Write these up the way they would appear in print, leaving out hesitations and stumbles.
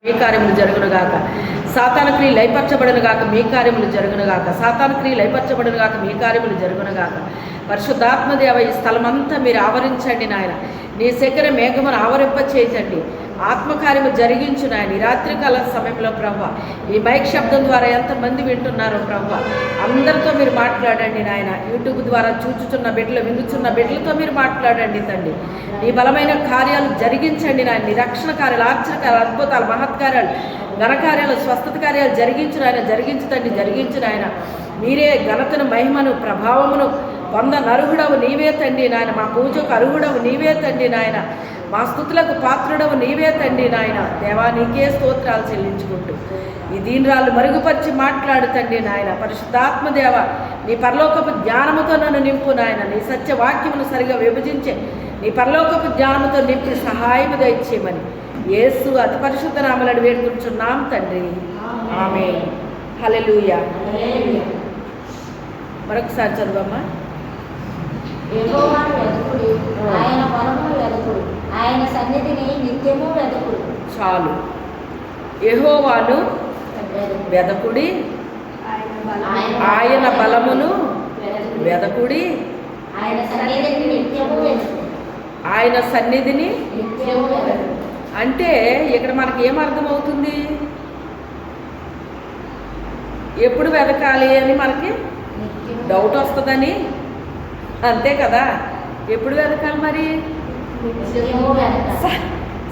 మీ కార్యములు జరుగునుగాక. సాతాను క్రియలు లయపరచబడునుగాక. మీ కార్యములు జరుగునుగాక. సాతాను క్రియలు లయపరచబడునుగాక. మీ కార్యములు జరుగునుగాక. పరిశుద్ధాత్మదేవ ఈ స్థలమంతా మీరు ఆవరించండి నాయన. నీ శేఖర మేఘమును ఆవరింప చేయండి. ఆత్మకార్యము జరిగించు నాయన. ఈ రాత్రికాల సమయంలో ప్రభువా ఈ మైక్ శబ్దం ద్వారా ఎంతమంది వింటున్నారో ప్రభువా అందరితో మీరు మాట్లాడండి నాయన. యూట్యూబ్ ద్వారా చూచుచున్న బిడ్డలు వినుచున్న బిడ్డలతో మీరు మాట్లాడండి తండ్రి. నీ బలమైన కార్యాలు జరిగించండి నాయన. నీ రక్షణ కార్యాలు, ఆశ్చర్యకార్యాలు, అద్భుతాలు, మహత్కార్యాలు, ఘనకార్యాలు, స్వస్థత కార్యాలు జరిగించు నాయన. జరిగించు తండ్రి, జరిగించు నాయన. మీరే ఘనతను, మహిమను, ప్రభావమును నరుహుడవు నీవే తండ్రి నాయన. మా పూజకు అర్హుడవు నీవే తండ్రి నాయన. మా స్థుతులకు పాత్రుడవు నీవే తండ్రి నాయన. దేవా నీకే స్తోత్రాలు చెల్లించుకుంటూ ఈ దీనరాళ్ళు మరుగుపరిచి మాట్లాడు తండ్రి నాయన. పరిశుద్ధాత్మదేవ నీ పరలోకపు జ్ఞానముతో నన్ను నింపు నాయన. నీ సత్యవాక్యమును సరిగా విభజించే నీ పరలోకపు జ్ఞానముతో నింపి సహాయము దయచేయమని యేసు అతి పరిశుద్ధ నామమున వేడుకుంటున్నాం తండ్రి. ఆమేన్. హల్లెలూయా. మరొకసారి చదువమ్మా. యెహోవాను వెతుకుడి, ఆయన బలమును వెతుకుడి, ఆయన సన్నిధిని నిత్యము వెతుకుడి. చాలు. యెహోవాను వెదకుడి, ఆయన బలమును వెదకుడి, ఆయన సన్నిధిని నిత్యము వెతుకుడి. ఆయన సన్నిధిని నిత్యము వెతుకుడి అంటే ఇక్కడ మనకి ఏమర్థమవుతుంది? ఎప్పుడు వెతకాలి అని మనకి డౌట్ వస్తుందని, అంతే కదా. ఎప్పుడు వెతకాలి మరి?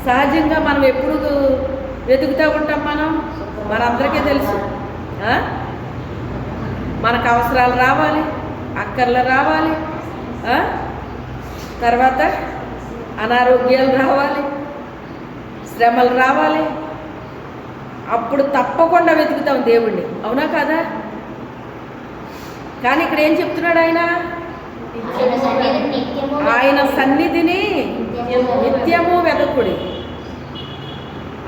సహజంగా మనం ఎప్పుడు వెతుకుతూ ఉంటాం. మనందరికీ తెలుసు మనకు అవసరాలు రావాలి, అక్కర్లు రావాలి, తర్వాత అనారోగ్యాలు రావాలి, శ్రమలు రావాలి. అప్పుడు తప్పకుండా వెతుకుతాం దేవుణ్ణి, అవునా కదా? కానీ ఇక్కడ ఏం చెప్తున్నాడు ఆయన? ఆయన సన్నిధిని నిత్యము వెతకుడి.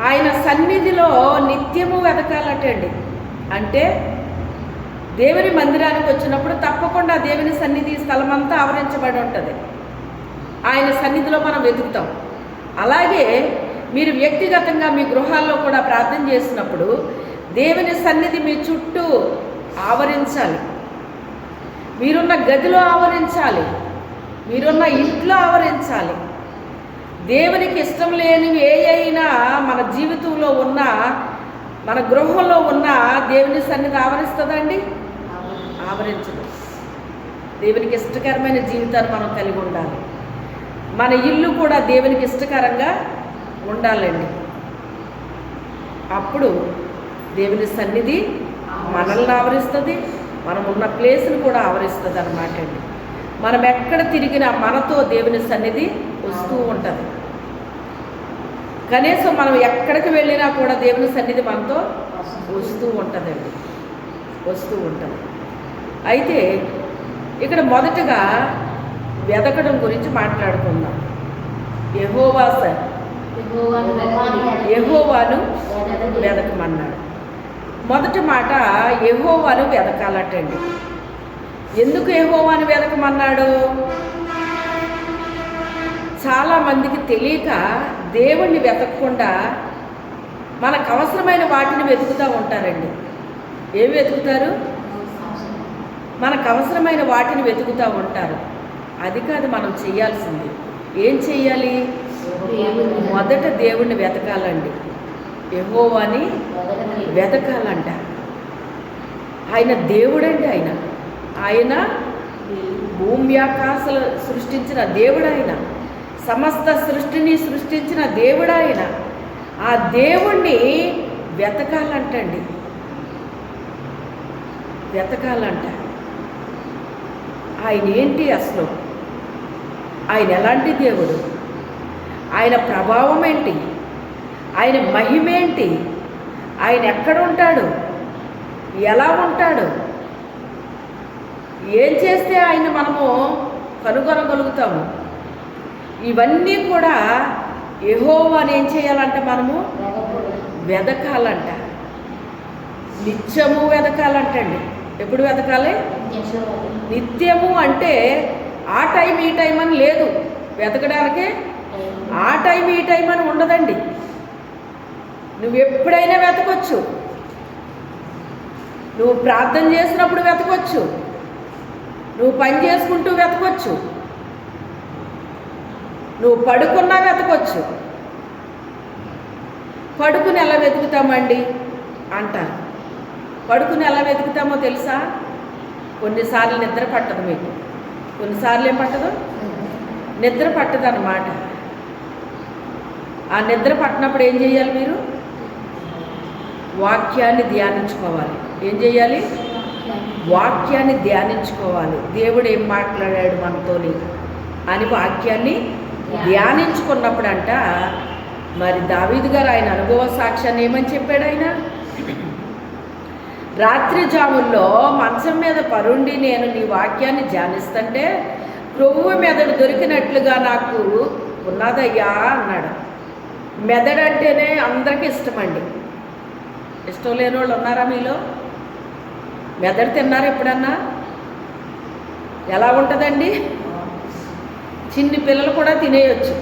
ఆయన సన్నిధిలో నిత్యము వెతకాలటండి. అంటే దేవుని మందిరానికి వచ్చినప్పుడు తప్పకుండా దేవుని సన్నిధి స్థలమంతా ఆవరించబడి ఉంటుంది. ఆయన సన్నిధిలో మనం వెతుకుతాం. అలాగే మీరు వ్యక్తిగతంగా మీ గృహాల్లో కూడా ప్రార్థన చేసినప్పుడు దేవుని సన్నిధి మీ చుట్టూ ఆవరించాలి. మీరున్న గదిలో ఆవరించాలి, మీరున్న ఇంట్లో ఆవరించాలి. దేవునికి ఇష్టం లేనివి ఏ అయినా మన జీవితంలో ఉన్న, మన గృహంలో ఉన్న దేవుని సన్నిధి ఆవరిస్తుందండి? ఆవరించదు. దేవునికి ఇష్టకరమైన జీవితాన్ని మనం కలిగి ఉండాలి. మన ఇల్లు కూడా దేవునికి ఇష్టకరంగా ఉండాలండి. అప్పుడు దేవుని సన్నిధి మనల్ని ఆవరిస్తుంది, మనం ఉన్న ప్లేస్ని కూడా ఆవరిస్తుంది అన్నమాట అండి. మనం ఎక్కడ తిరిగినా మనతో దేవుని సన్నిధి వస్తూ ఉంటుంది. కనీసం మనం ఎక్కడికి వెళ్ళినా కూడా దేవుని సన్నిధి మనతో వస్తూ ఉంటుందండి, వస్తూ ఉంటుంది. అయితే ఇక్కడ మొదటగా వెతకడం గురించి మాట్లాడుకుందాం. యెహోవాను వెతకమన్నాడు. మొదటి మాట యెహోవాను వెతకాలటండి. ఎందుకు యెహోవాను వెతకమన్నాడు? చాలామందికి తెలియక దేవుణ్ణి వెతకకుండా మనకు అవసరమైన వాటిని వెతుకుతూ ఉంటారండి. ఏమి వెతుకుతారు? మనకు అవసరమైన వాటిని వెతుకుతూ ఉంటారు. అది కాదు మనం చేయాల్సింది. ఏం చెయ్యాలి? మొదట దేవుణ్ణి వెతకాలండి. యెహోవాని వెతకాలంట. ఆయన దేవుడండి. ఆయన భూమి ఆకాశాలు సృష్టించిన దేవుడు. ఆయన సమస్త సృష్టిని సృష్టించిన దేవుడు. ఆయన ఆ దేవుణ్ణి వెతకాలంటండి, వెతకాలంట. ఆయన ఏంటి అసలు? ఆయన ఎలాంటి దేవుడు? ఆయన ప్రభావం ఏంటి? ఆయన మహిమేంటి? ఆయన ఎక్కడ ఉంటాడు? ఎలా ఉంటాడు? ఏం చేస్తే ఆయన మనము కనుగొనగలుగుతాము? ఇవన్నీ కూడా యెహోవాని ఏం చేయాలంట? మనము వెతకాలంట. నిత్యము వెతకాలంటండి. ఎప్పుడు వెతకాలి? నిత్యము అంటే ఆ టైం ఈ టైం అని లేదు వెతకడానికే. ఆ టైం ఈ టైం అని ఉండదండి. నువ్వు ఎప్పుడైనా వెతకొచ్చు. నువ్వు ప్రార్థన చేసినప్పుడు వెతకొచ్చు, నువ్వు పని చేసుకుంటూ వెతకొచ్చు, నువ్వు పడుకున్నా వెతకొచ్చు. పడుకుని ఎలా వెతుకుతామండి అంటారు. పడుకుని ఎలా వెతుకుతామో తెలుసా? కొన్నిసార్లు నిద్ర పట్టదు మీకు, కొన్నిసార్లు ఏం పట్టదు, నిద్ర పట్టదు అన్నమాట. ఆ నిద్ర పట్టినప్పుడు ఏం చేయాలి? మీరు వాక్యాన్ని ధ్యానించుకోవాలి. ఏం చేయాలి? వాక్యాన్ని ధ్యానించుకోవాలి. దేవుడు ఏం మాట్లాడాడు మనతోని అని వాక్యాన్ని ధ్యానించుకున్నప్పుడంట మరి దావీదు గారు ఆయన అనుభవ సాక్ష్యాన్ని ఏమని చెప్పాడు? ఆయన రాత్రి జాముల్లో మంచం మీద పరుండి నేను నీ వాక్యాన్ని ధ్యానిస్తుంటే ప్రభువు మెదడు దొరికినట్లుగా నాకు ఉన్నదయ్యా అన్నాడు. మెదడు అంటేనే అందరికీ ఇష్టమండి. ఇష్టం లేని వాళ్ళు ఉన్నారా మీలో? మెదడు తిన్నారా ఎప్పుడన్నా? ఎలా ఉంటుందండి? చిన్ని పిల్లలు కూడా తినేయచ్చు,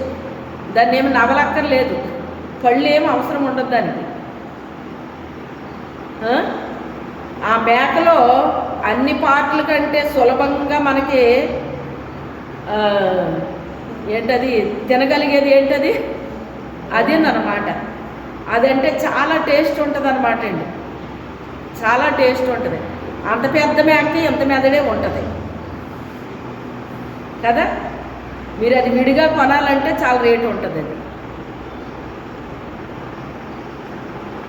దాన్ని ఏమి నవలక్కర్లేదు, పళ్ళు ఏమి అవసరం ఉండదు దానికి. ఆ మేకలో అన్ని పార్ట్ల కంటే సులభంగా మనకి ఏంటది తినగలిగేది ఏంటది? అదేనమాట. అదంటే చాలా టేస్ట్ ఉంటుంది అనమాట అండి, చాలా టేస్ట్ ఉంటుంది. అంత పెద్ద మేకకి ఎంత మెదడే ఉంటుంది కదా. మీరు అది విడిగా కొనాలంటే చాలా రేటు ఉంటుంది. అది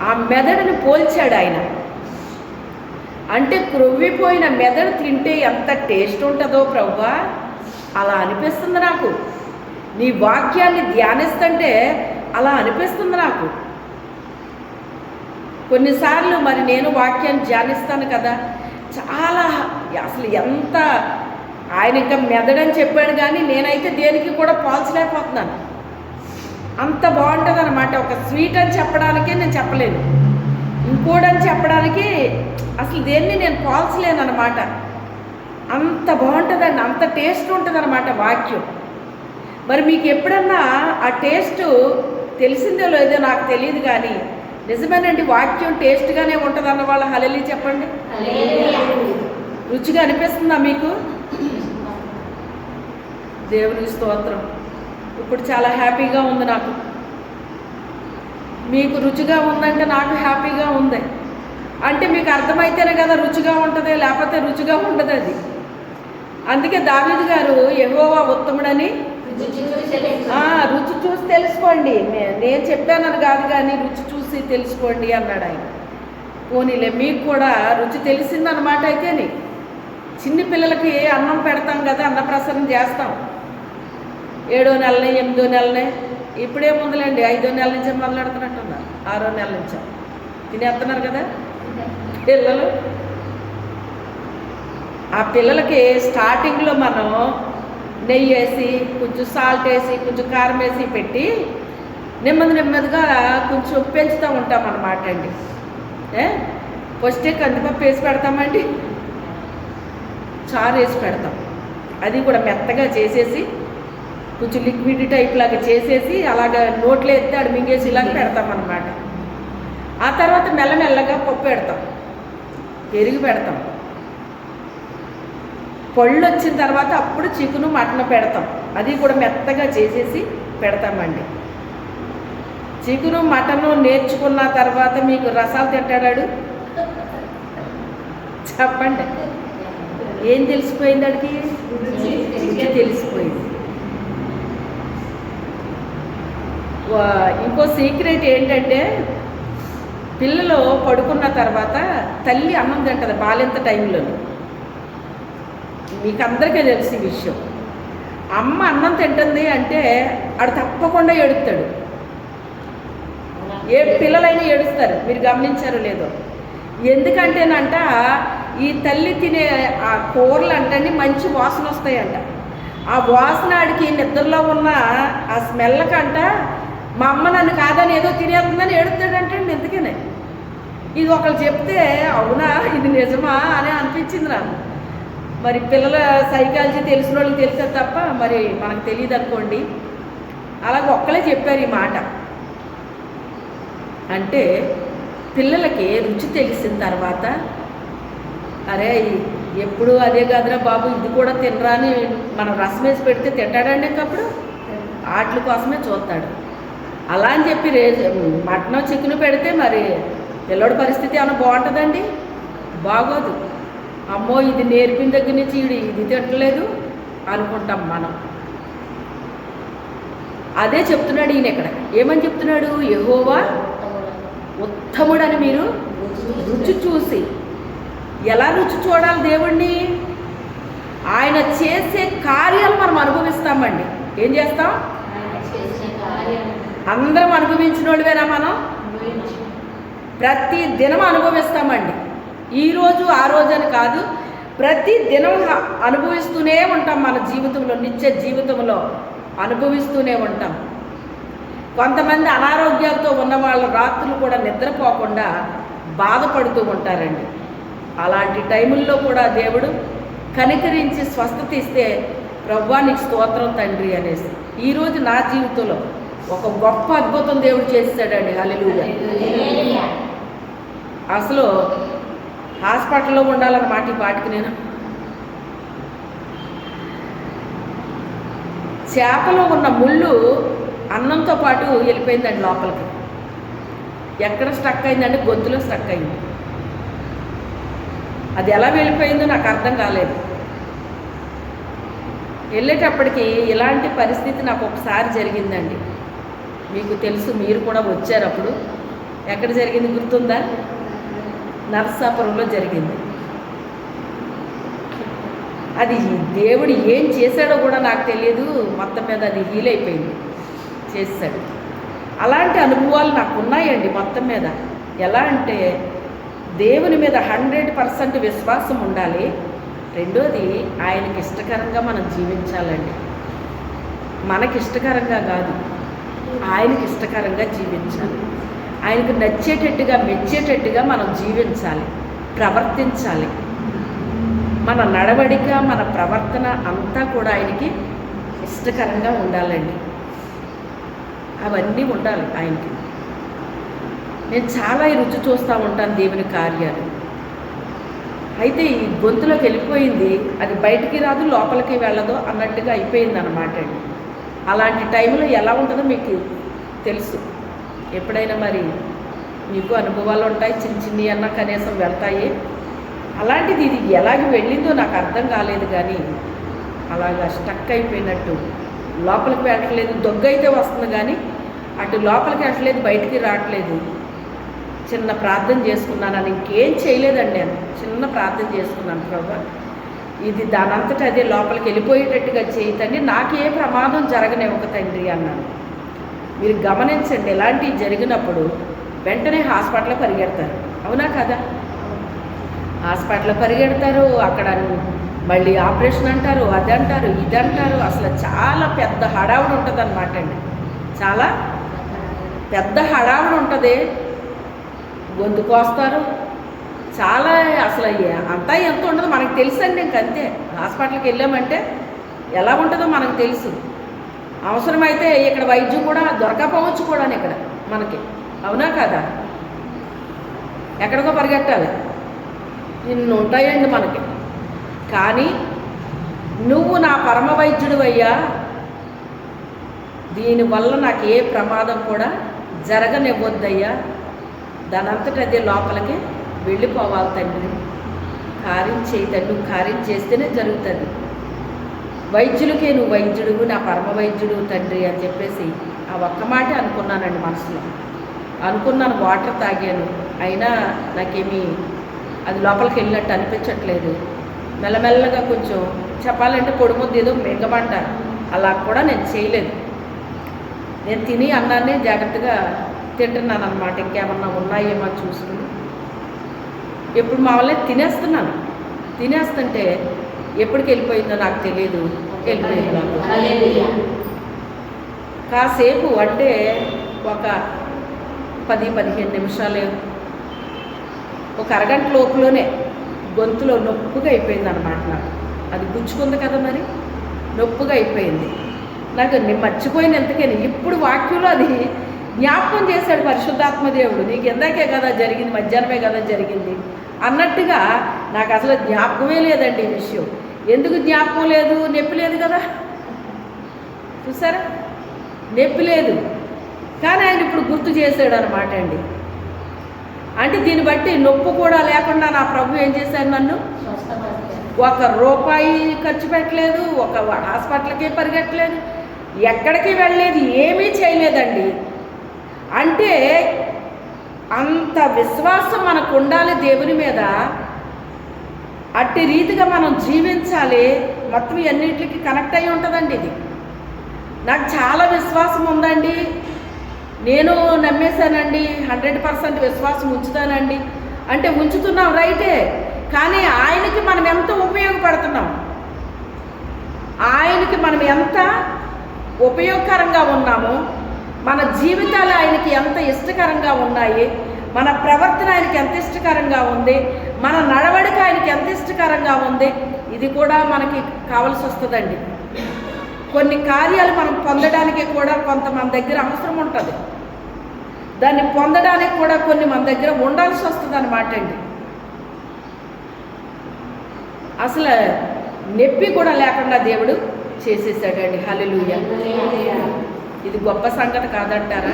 ఆ మెదడుని పోల్చాడు ఆయన. అంటే క్రొవ్విపోయిన మెదడు తింటే ఎంత టేస్ట్ ఉంటుందో ప్రభువా, అలా అనిపిస్తుంది నాకు. నీ వాక్యాన్ని ధ్యానిస్తుంటే అలా అనిపిస్తుంది నాకు. కొన్నిసార్లు మరి నేను వాక్యాన్ని ధ్యానిస్తాను కదా, చాలా అసలు ఎంత ఆయన ఇంకా మెదడని చెప్పాడు కానీ నేనైతే దేనికి కూడా పోల్చలేకపోతున్నాను. అంత బాగుంటుంది అనమాట. ఒక స్వీట్ అని చెప్పడానికే నేను చెప్పలేను, ఇంకోటని చెప్పడానికి అసలు దేన్ని నేను పోల్చలేను అనమాట. అంత బాగుంటుందండి, అంత టేస్ట్ ఉంటుంది అనమాట వాక్యం. మరి మీకు ఎప్పుడన్నా ఆ టేస్ట్ తెలిసిందో లేదో నాకు తెలియదు కానీ నిజమేనండి, వాక్యం టేస్ట్గానే ఉంటుంది అన్న వాళ్ళ హల్లెలూయా చెప్పండి. రుచిగా అనిపిస్తుందా మీకు? దేవుని స్తోత్రం. ఇప్పుడు చాలా హ్యాపీగా ఉంది నాకు. మీకు రుచిగా ఉందంటే నాకు హ్యాపీగా ఉంది. అంటే మీకు అర్థమైతేనే కదా రుచిగా ఉంటుంది, లేకపోతే రుచిగా ఉండదు అది. అందుకే దావీదు గారు యెహోవా ఉత్తముడని రుచి చూసి తెలుసుకోండి, నేను చెప్పానని కాదు కానీ రుచి చూసి తెలుసుకోండి అన్నాడు ఆయన. పోనీలే మీకు కూడా రుచి తెలిసిందన్నమాట. అయితేనే చిన్ని పిల్లలకి అన్నం పెడతాం కదా, అన్నప్రసన్నం చేస్తాం 7వ నెలని 8వ నెలనే. ఇప్పుడే ముందులేండి 5వ నెల నుంచే మొదలెడుతున్నట్టున్నారు, 6వ నెల నుంచే తినేస్తున్నారు కదా పిల్లలు. ఆ పిల్లలకి స్టార్టింగ్లో మనం నెయ్యి వేసి కొంచెం సాల్ట్ వేసి కొంచెం కారం వేసి పెట్టి నెమ్మదిగా కొంచెం పెంచుతూ ఉంటాం అన్నమాట అండి. ఫస్టే కందిపప్పు వేసి పెడతామండి, చారు వేసి పెడతాం. అది కూడా మెత్తగా చేసేసి కొంచెం లిక్విడ్ టైప్ లాగా చేసేసి అలాగ నోట్లో ఎత్తి అడి మింగేసి ఇలాగ పెడతాం అన్నమాట. ఆ తర్వాత మెల్లమెల్లగా పప్పు పెడతాం, పెరుగు పెడతాం. పళ్ళు వచ్చిన తర్వాత అప్పుడు చికెను మటన్ పెడతాం. అది కూడా మెత్తగా చేసేసి పెడతామండి. చికెను మటను నేర్చుకున్న తర్వాత మీకు రసాలు తింటాడాడు చెప్పండి. ఏం తెలిసిపోయింది అడిగి? రుచి తెలిసిపోయింది. ఇంకో సీక్రెట్ ఏంటంటే పిల్లలు పడుకున్న తర్వాత తల్లి అన్నం తింటుంది బాలింత టైంలో. మీకు అందరికీ తెలిసి విషయం. అమ్మ అన్నం తింటుంది అంటే ఆడు తప్పకుండా ఏడుస్తాడు. ఏ పిల్లలైనా ఏడుస్తారు, మీరు గమనించారో లేదో. ఎందుకంటేనంట ఈ తల్లి తినే ఆ కూరలు అంటే మంచి వాసన వస్తాయంట. ఆ వాసన ఆడికి నిద్రలో ఉన్న ఆ స్మెల్ కంట మా అమ్మ నన్ను కాదని ఏదో తినేస్తుందని ఏడుస్తాడంటే ఎందుకనే. ఇది ఒకళ్ళు చెప్తే అవునా ఇది నిజమా అని అనిపించింది నాకు. మరి పిల్లల సైకాలజీ తెలిసిన వాళ్ళకి తెలిసే తప్ప మరి మనకు తెలియదు అనుకోండి. అలాగే ఒక్కలే చెప్పారు ఈ మాట. అంటే పిల్లలకి రుచి తెలిసిన తర్వాత అరే ఎప్పుడు అదే కాదురా బాబు ఇది కూడా తినరా అని మనం రసం వేసి పెడితే తింటాడండి ఇంకప్పుడు వాటి కోసమే చూస్తాడు. అలా అని చెప్పి మటన్ చికెన్ పెడితే మరి పిల్లడి పరిస్థితి ఏమైనా బాగుంటుందండి? బాగోదు. అమ్మో ఇది నేర్పిన దగ్గర నుంచి ఇది తింటలేదు అనుకుంటాం మనం. అదే చెప్తున్నాడు ఈయన ఇక్కడ. ఏమని చెప్తున్నాడు? యెహోవా ఉత్తముడని మీరు రుచి చూసి. ఎలా రుచి చూడాలి దేవుణ్ణి? ఆయన చేసే కార్యాలు మనం అనుభవిస్తామండి. ఏం చేస్తాం? అందరం అనుభవించిన వాళ్ళవేనా మనం? ప్రతి దినం అనుభవిస్తామండి. ఈరోజు ఆ రోజు అని కాదు, ప్రతి దినం అనుభవిస్తూనే ఉంటాం. మన జీవితంలో, నిత్య జీవితంలో అనుభవిస్తూనే ఉంటాం. కొంతమంది అనారోగ్యాలతో ఉన్న వాళ్ళు రాత్రులు కూడా నిద్రపోకుండా బాధపడుతూ ఉంటారండి. అలాంటి టైముల్లో కూడా దేవుడు కనికరించి స్వస్థత ఇస్తే ప్రభువా నీకు స్తోత్రం తండ్రి అనేసి. ఈరోజు నా జీవితంలో ఒక గొప్ప అద్భుతం దేవుడు చేస్తాడండి. హల్లెలూయా. అసలు హాస్పిటల్లో ఉండాలన్నమాట ఈ పాటికి. నేను చేపలో ఉన్న ముళ్ళు అన్నంతో పాటు వెళ్ళిపోయిందండి లోపలికి. ఎక్కడ స్ట్రక్ అయిందంటే గొంతులో స్ట్రక్ అయింది. అది ఎలా వెళ్ళిపోయిందో నాకు అర్థం కాలేదు. వెళ్ళేటప్పటికి ఇలాంటి పరిస్థితి నాకు ఒకసారి జరిగిందండి. మీకు తెలుసు, మీరు కూడా వచ్చారు అప్పుడు. ఎక్కడ జరిగింది గుర్తుందా? నరసాపురంలో జరిగింది. అది దేవుడు ఏం చేశాడో కూడా నాకు తెలియదు. మొత్తం మీద అది హీల్ అయిపోయింది, చేశాడు. అలాంటి అనుభవాలు నాకు ఉన్నాయండి మొత్తం మీద. ఎలా అంటే దేవుని మీద 100% విశ్వాసం ఉండాలి. రెండోది ఆయనకి ఇష్టకరంగా మనం జీవించాలండి. మనకి ఇష్టకరంగా కాదు, ఆయనకి ఇష్టకరంగా జీవించాలి. ఆయనకు నచ్చేటట్టుగా, మెచ్చేటట్టుగా మనం జీవించాలి, ప్రవర్తించాలి. మన నడవడిక, మన ప్రవర్తన అంతా కూడా ఆయనకి ఇష్టకరంగా ఉండాలండి. అవన్నీ ఉండాలి ఆయనకి. నేను చాలా రుచి చూస్తూ ఉంటాను దేవుని కార్యాలు. అయితే ఈ గొంతులోకి వెళ్ళిపోయింది, అది బయటికి రాదు, లోపలికి వెళ్ళదు అన్నట్టుగా అయిపోయింది అన్నమాట అండి. అలాంటి టైంలో ఎలా ఉంటుందో మీకు తెలుసు. ఎప్పుడైనా మరి మీకు అనుభవాలు ఉంటాయి, చిన్న చిన్నవి అన్నా కనీసం వెళ్తాయి. అలాంటిది ఇది ఎలాగ వెళ్ళిందో నాకు అర్థం కాలేదు. కానీ అలాగా స్టక్ అయిపోయినట్టు లోపలికి వెళ్ళట్లేదు. దొగ్గ అయితే వస్తుంది కానీ అటు లోపలికి వెళ్ళట్లేదు, బయటికి రావట్లేదు. చిన్న ప్రార్థన చేసుకున్నాను. అని ఇంకేం చేయలేదండి. నేను చిన్న ప్రార్థన చేసుకున్నాను, ప్రభా ఇది దానంతటా అదే లోపలికి వెళ్ళిపోయేటట్టుగా చేయతండి, నాకే ప్రమాదం జరగనివ్వక తండ్రి అన్నాను. మీరు గమనించండి, ఇలాంటివి జరిగినప్పుడు వెంటనే హాస్పిటల్లో పరిగెడతారు. అవునా కదా? హాస్పిటల్లో పరిగెడతారు. అక్కడ మళ్ళీ ఆపరేషన్ అంటారు, అది అంటారు, ఇది అంటారు. అసలు చాలా పెద్ద హడావుడి ఉంటుంది అన్నమాట అండి. చాలా పెద్ద హడావుడి ఉంటుంది. గొంతు కోస్తారు. చాలా అసలు అంతా ఎంత ఉండదో మనకు తెలుసండి. ఇంకంతే. హాస్పిటల్కి వెళ్ళామంటే ఎలా ఉంటుందో మనకు తెలుసు. అవసరమైతే ఇక్కడ వైద్యం కూడా దొరకపోవచ్చు కూడా ఇక్కడ మనకి. అవునా కదా? ఎక్కడికో పరిగెట్టాలి. ఇన్ని ఉంటాయండి మనకి. కానీ నువ్వు నా పరమ వైద్యుడు అయ్యా, దీనివల్ల నాకు ఏ ప్రమాదం కూడా జరగనివ్వద్దయ్యా, దానంతట అదే లోపలికి వెళ్ళిపోవాలి తండ్రి, కార్యం చేయి తండ్రి, కార్యం చేస్తేనే జరుగుతుంది. వైద్యులకే నువ్వు వైద్యుడు, నా పరమ వైద్యుడు తండ్రి అని చెప్పేసి ఆ ఒక్క మాట అనుకున్నానండి మనసులో. అనుకున్నాను, వాటర్ తాగాను. అయినా నాకేమీ అది లోపలికి వెళ్ళినట్టు అనిపించట్లేదు. మెల్లమెల్లగా కొంచెం చెప్పాలంటే పొడి ముద్ద ఏదో మింగమంటారు, అలా కూడా నేను చేయలేదు. నేను తిని అన్నాన్ని జాగ్రత్తగా తింటున్నాను అన్నమాట. ఇంకేమన్నా ఉన్నాయేమో చూసుకుని ఎప్పుడు మా వాళ్ళే తినేస్తుంటే ఎప్పటికి వెళ్ళిపోయిందో నాకు తెలియదు. వెళ్ళిపోయింది నాకు. కాసేపు అంటే ఒక 10-15 నిమిషాలే, ఒక అరగంట లోపులోనే గొంతులో నొప్పుగా అయిపోయింది అన్నమాట నాకు. అది గుచ్చుకుంది కదా, మరి నొప్పుగా అయిపోయింది నాకు. నేను మర్చిపోయిన ఎంతకని ఇప్పుడు వాక్యంలో అది జ్ఞాపకం చేశాడు పరిశుద్ధాత్మ దేవుడు. నీకు ఎందాకే కదా జరిగింది, మధ్యాహ్నమే కదా జరిగింది అన్నట్టుగా నాకు అసలు జ్ఞాపకమే లేదండి ఈ విషయం. ఎందుకు జ్ఞాపకం లేదు? నొప్పి లేదు కదా, చూసారా, నొప్పి లేదు. కానీ ఆయన ఇప్పుడు గుర్తు చేశాడు అనమాట అండి. అంటే దీన్ని బట్టి నొప్పి కూడా లేకుండా నా ప్రభు ఏం చేశాడు, నన్ను ₹1 ఖర్చు పెట్టలేదు, ఒక హాస్పిటల్కి పరిగెట్టలేదు, ఎక్కడికి వెళ్ళలేదు, ఏమీ చేయలేదండి. అంటే అంత విశ్వాసం మనకు ఉండాలి దేవుని మీద. అట్టి రీతిగా మనం జీవించాలి. మొత్తం అన్నింటికి కనెక్ట్ అయి ఉంటుందండి ఇది. నాకు చాలా విశ్వాసం ఉందండి, నేను నమ్మేశానండి, 100% విశ్వాసం ఉంచుతానండి అంటే ఉంచుతున్నాం, రైటే. కానీ ఆయనకి మనం ఎంత ఉపయోగపడుతున్నాం, ఆయనకి మనం ఎంత ఉపయోగకరంగా ఉన్నామో, మన జీవితాలు ఆయనకి ఎంత ఇష్టకరంగా ఉన్నాయి, మన ప్రవర్తన ఆయనకి ఎంత ఇష్టకరంగా ఉంది, మన నడవడిక ఆయనకి ఎంత ఇష్టకరంగా ఉంది, ఇది కూడా మనకి కావాల్సి వస్తుందండి. కొన్ని కార్యాలు మనం పొందడానికి కూడా కొంత మన దగ్గర అవసరం ఉంటుంది. దాన్ని పొందడానికి కూడా కొన్ని మన దగ్గర ఉండాల్సి వస్తుంది అన్నమాట అండి. అసలు నొప్పి కూడా లేకుండా దేవుడు చేసేసాడండి. హల్లెలూయా. ఇది గొప్ప సంగతి కాదంటారా?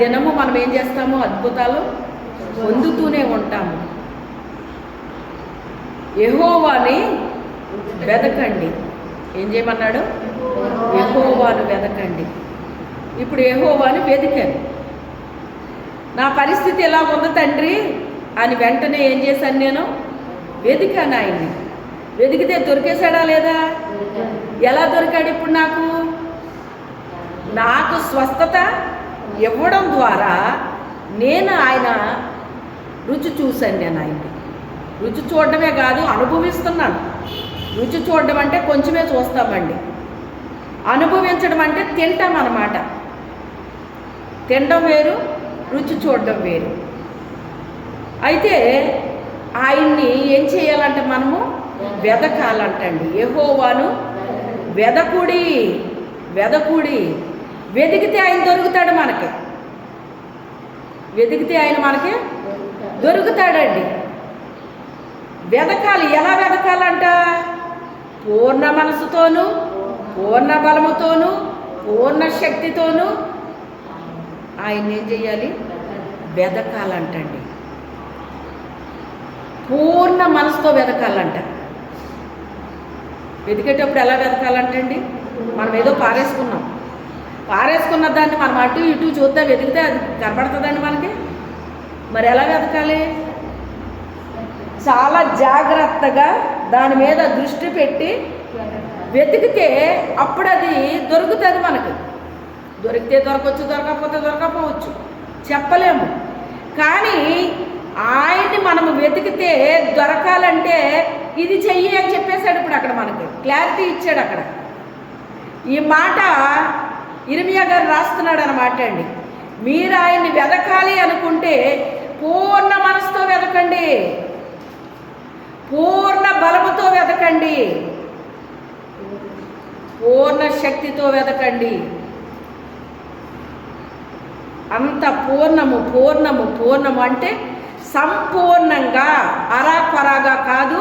దినము మనం ఏం చేస్తాము, అద్భుతాలు పొందుతూనే ఉంటాము. యెహోవాని వెదకండి. ఏం చేయమన్నాడు? యెహోవాను వెదకండి. ఇప్పుడు యెహోవాని వెతికాను. నా పరిస్థితి ఎలా ఉంది తండ్రి అని వెంటనే ఏం చేశాను, నేను వెతికాను ఆయన్ని. వెతికితే దొరికేశాడా లేదా? ఎలా దొరికాడు? ఇప్పుడు నాకు స్వస్థత ఇవ్వడం ద్వారా నేను ఆయన రుచి చూశాను. నేను ఆయన్ని రుచి చూడడమే కాదు, అనుభవిస్తున్నాను. రుచి చూడడం అంటే కొంచెమే చూస్తామండి, అనుభవించడం అంటే తింటాం అన్నమాట. తినడం వేరు, రుచి చూడడం వేరు. అయితే ఆయన్ని ఏం చేయాలంటే మనము వెదకాలంటండి. యెహోవాను వెదకుడి, వెదకుడి. వెతికితే ఆయన దొరుకుతాడు మనకి, వెతికితే ఆయన మనకి దొరుకుతాడండి. వెదకాలి. ఎలా వెదకాలంట? పూర్ణ మనసుతోనూ, పూర్ణ బలముతోనూ, పూర్ణ శక్తితోనూ ఆయన్ని ఏం చేయాలి? వెదకాలంటండి. పూర్ణ మనసుతో వెదకాలంట. వెతికేటప్పుడు ఎలా వెతకాలంటండి? మనం ఏదో పారేసుకున్న దాన్ని మనం అటు ఇటు చూద్దాం, వెతికితే అది కనబడుతుందండి మనకి. మరి ఎలా వెతకాలి? చాలా జాగ్రత్తగా దాని మీద దృష్టి పెట్టి వెతికితే అప్పుడు అది దొరుకుతుంది మనకి. దొరికితే దొరకవచ్చు, దొరకకపోతే దొరకపోవచ్చు, చెప్పలేము. కానీ ఆయన్ని మనము వెతికితే దొరకాలంటే ఇది చెయ్యి అని చెప్పేశాడు. ఇప్పుడు అక్కడ మనకి క్లారిటీ ఇచ్చాడు. అక్కడ ఈ మాట ఇర్మియా గారు రాస్తున్నాడు అన్నమాట అండి. మీరు ఆయన్ని వెతకాలి అనుకుంటే పూర్ణ మనసుతో వెతకండి, పూర్ణ బలముతో వెతకండి, పూర్ణ శక్తితో వెతకండి. అంత పూర్ణము అంటే సంపూర్ణంగా, అరాకొరాగా కాదు,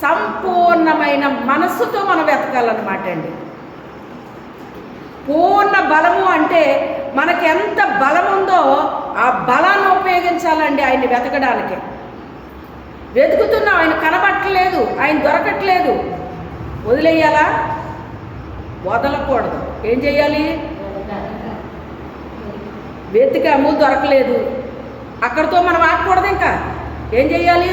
సంపూర్ణమైన మనస్సుతో మనం వెతకాలన్నమాట అండి. పూర్ణ బలము అంటే మనకి ఎంత బలం ఉందో ఆ బలాన్ని ఉపయోగించాలండి ఆయన్ని వెతకడానికి. వెతుకుతున్నాం, ఆయన కనబట్టలేదు, ఆయన దొరకట్లేదు, వదిలేయాలా? వదలకూడదు. ఏం చేయాలి? వెతికాము, దొరకలేదు, అక్కడితో మనం ఆగకూడదు. ఇంకా ఏం చేయాలి?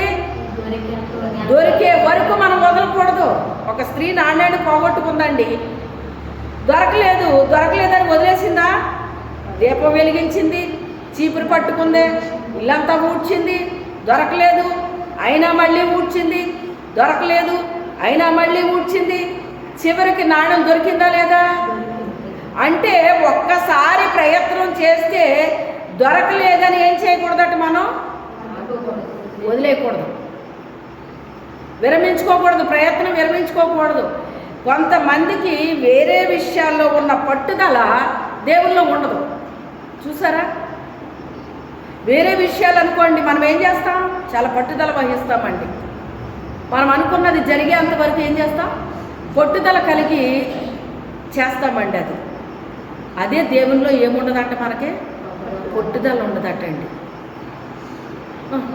దొరికే వరకు మనం వదలకూడదు. ఒక స్త్రీ నాణ్యాన్ని పోగొట్టుకుందండి, దొరకలేదని వదిలేసిందా? దీపం వెలిగించింది, చీపురు పట్టుకుంది, ఇల్లంతా ఊడ్చింది, దొరకలేదు, అయినా మళ్ళీ ఊడ్చింది, దొరకలేదు, అయినా మళ్ళీ ఊడ్చింది, చివరికి నాణ్యం దొరికిందా లేదా? అంటే ఒక్కసారి ప్రయత్నం చేస్తే దొరకలేదని ఏం చేయకూడదట, మనం వదిలేయకూడదు, విరమించుకోకూడదు, ప్రయత్నం విరమించుకోకూడదు. కొంతమందికి వేరే విషయాల్లో ఉన్న పట్టుదల దేవుల్లో ఉండదు. చూసారా? వేరే విషయాలు అనుకోండి, మనం ఏం చేస్తాం? చాలా పట్టుదల వహిస్తామండి. మనం అనుకున్నది జరిగేంత వరకు ఏం చేస్తాం? పట్టుదల కలిగి చేస్తామండి. అదే దేవుల్లో ఏముండదంట, మనకి పట్టుదల ఉండదటండి.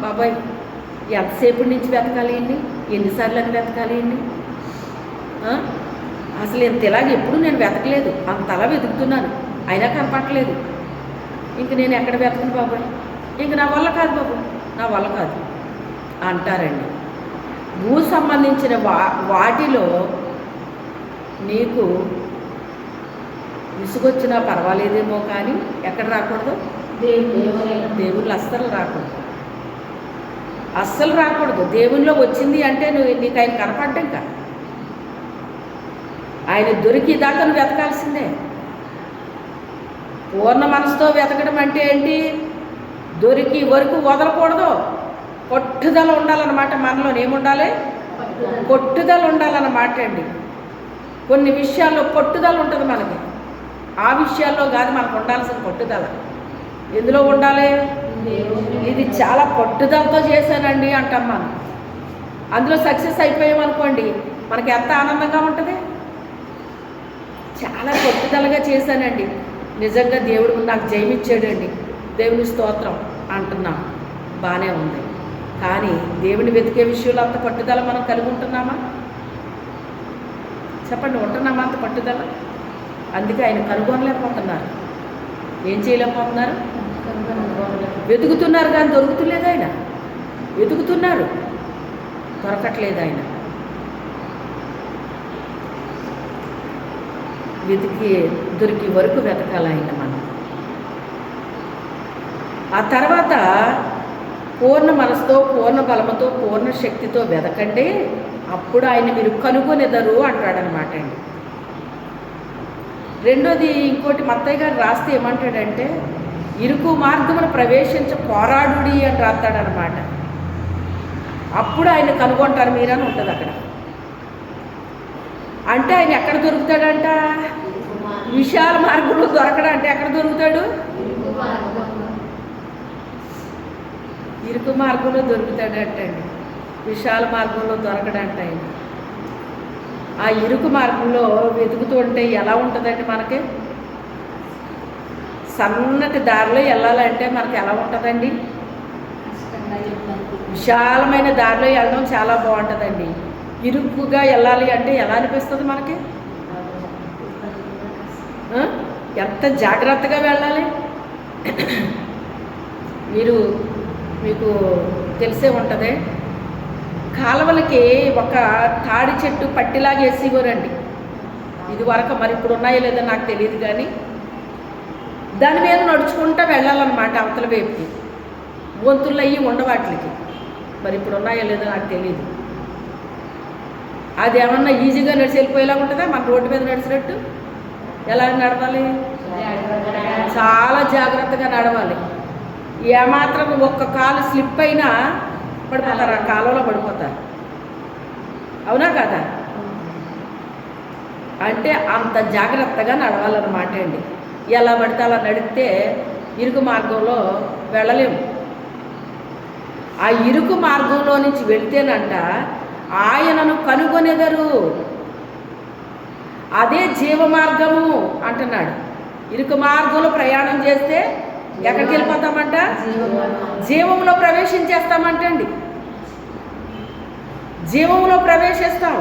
బాబాయ్ ఎంతసేపటి నుంచి వెతకాలి అండి, ఎన్నిసార్లు అని వెతకాలి అండి, అసలు ఇంత ఇలాగ ఎప్పుడు నేను వెతకలేదు, అంతలా వెతుకుతున్నాను అయినా కనపడలేదు, ఇంక నేను ఎక్కడ వెతకను బాబాయ్, ఇంక నా వల్ల కాదు బాబు, నా వల్ల కాదు అంటారండి. భూ సంబంధించిన వాటిలో నీకు విసుగొచ్చినా పర్వాలేదేమో, కానీ ఎక్కడ రాకూడదు? దేవుళ్ళు అస్సలు రాకూడదు, అస్సలు రాకూడదు. దేవుల్లో వచ్చింది అంటే నీకు ఆయన కనపడ్డాక, ఆయన దొరికిదాకా నువ్వు వెతకాల్సిందే. పూర్ణ మనసుతో వెతకడం అంటే ఏంటి? దొరికి వరకు వదలకూడదు, పట్టుదల ఉండాలన్నమాట. మనలో ఏముండాలి? పట్టుదల ఉండాలన్నమాట అండి. కొన్ని విషయాల్లో పట్టుదల ఉంటుంది మనకి, ఆ విషయాల్లో కాదు మనకు ఉండాల్సిన పట్టుదల. ఎందులో ఉండాలి? ఇది చాలా పట్టుదలతో చేశానండి అంటాం మనం. అందులో సక్సెస్ అయిపోయామనుకోండి, మనకి ఎంత ఆనందంగా ఉంటుంది. చాలా పట్టుదలగా చేశానండి, నిజంగా దేవుడు నాకు జయమిచ్చాడండి, దేవుని స్తోత్రం అంటున్నాం, బాగానే ఉంది. కానీ దేవుని వెతికే విషయంలో అంత పట్టుదల మనం కలిగి ఉంటున్నామా? చెప్పండి, ఉంటున్నామా అంత పట్టుదల? అందుకే ఆయన కనుగొనలేకపోతున్నారు. ఏం చేయలేకపోతున్నారు? వెతుకుతున్నారు కానీ దొరుకుతులేదు. ఆయన వెతుకుతున్నారు, దొరకట్లేదు. ఆయన దొరికి వరకు వెతకాలి ఆయన మనం. ఆ తర్వాత పూర్ణ మనసుతో, పూర్ణ బలముతో, పూర్ణ శక్తితో వెతకండి, అప్పుడు ఆయన మీరు కనుగొనెదరు అంటాడనమాట అండి. రెండోది ఇంకోటి మత్తయ్య గారు రాస్తే ఏమంటాడంటే, ఇరుకు మార్గమును ప్రవేశించ పోరాడుడి అని రాస్తాడనమాట. అప్పుడు ఆయన కనుగొంటారు మీరని ఉంటుంది అక్కడ. అంటే ఆయన ఎక్కడ దొరుకుతాడంట? విశాల మార్గంలో దొరకడం. అంటే ఎక్కడ దొరుకుతాడు? ఇరుకు మార్గంలో దొరుకుతాడంటండి, విశాల మార్గంలో దొరకడంట ఆయన. ఆ ఇరుకు మార్గంలో వెతుకుతూ ఉంటే ఎలా ఉంటుందండి మనకి? సన్నటి దారిలో వెళ్ళాలంటే మనకి ఎలా ఉంటుందండి? విశాలమైన దారిలో వెళ్ళడం చాలా బాగుంటుందండి. ఇరుకుగా వెళ్ళాలి అంటే ఎలా అనిపిస్తుంది మనకి? ఎంత జాగ్రత్తగా వెళ్ళాలి. మీకు తెలిసే ఉంటుంది, కాలువలకి ఒక తాడి చెట్టు పట్టిలాగా వేసిగోరండి ఇది వరకు. మరి ఇప్పుడు ఉన్నాయో లేదో నాకు తెలియదు, కానీ దాని మీద నడుచుకుంటూ వెళ్ళాలన్నమాట అవతల వైపుకి. గొంతులు అయ్యి ఉండవాట్లకి. మరి ఇప్పుడు ఉన్నాయో లేదో నాకు తెలియదు. అది ఏమన్నా ఈజీగా నడిచి వెళ్ళిపోయేలా ఉంటుందా? మన రోడ్డు మీద నడిచినట్టు ఎలా నడవాలి? చాలా జాగ్రత్తగా నడవాలి. ఏమాత్రం ఒక్క కాలు స్లిప్ అయినా పడిపోతారు, ఆ కాలంలో పడిపోతారు. అవునా కదా? అంటే అంత జాగ్రత్తగా నడవాలన్నమాట అండి. ఎలా పడితే అలా నడిస్తే ఇరుకు మార్గంలో వెళ్ళలేము. ఆ ఇరుకు మార్గంలో నుంచి వెళ్తేనంట ఆయనను కనుగొనెదరు, అదే జీవ మార్గము అంటున్నాడు. ఇరుకు మార్గంలో ప్రయాణం చేస్తే ఎక్కడికి వెళ్ళిపోతామంట? జీవంలో ప్రవేశించేస్తామంటండి. జీవంలో ప్రవేశిస్తాం.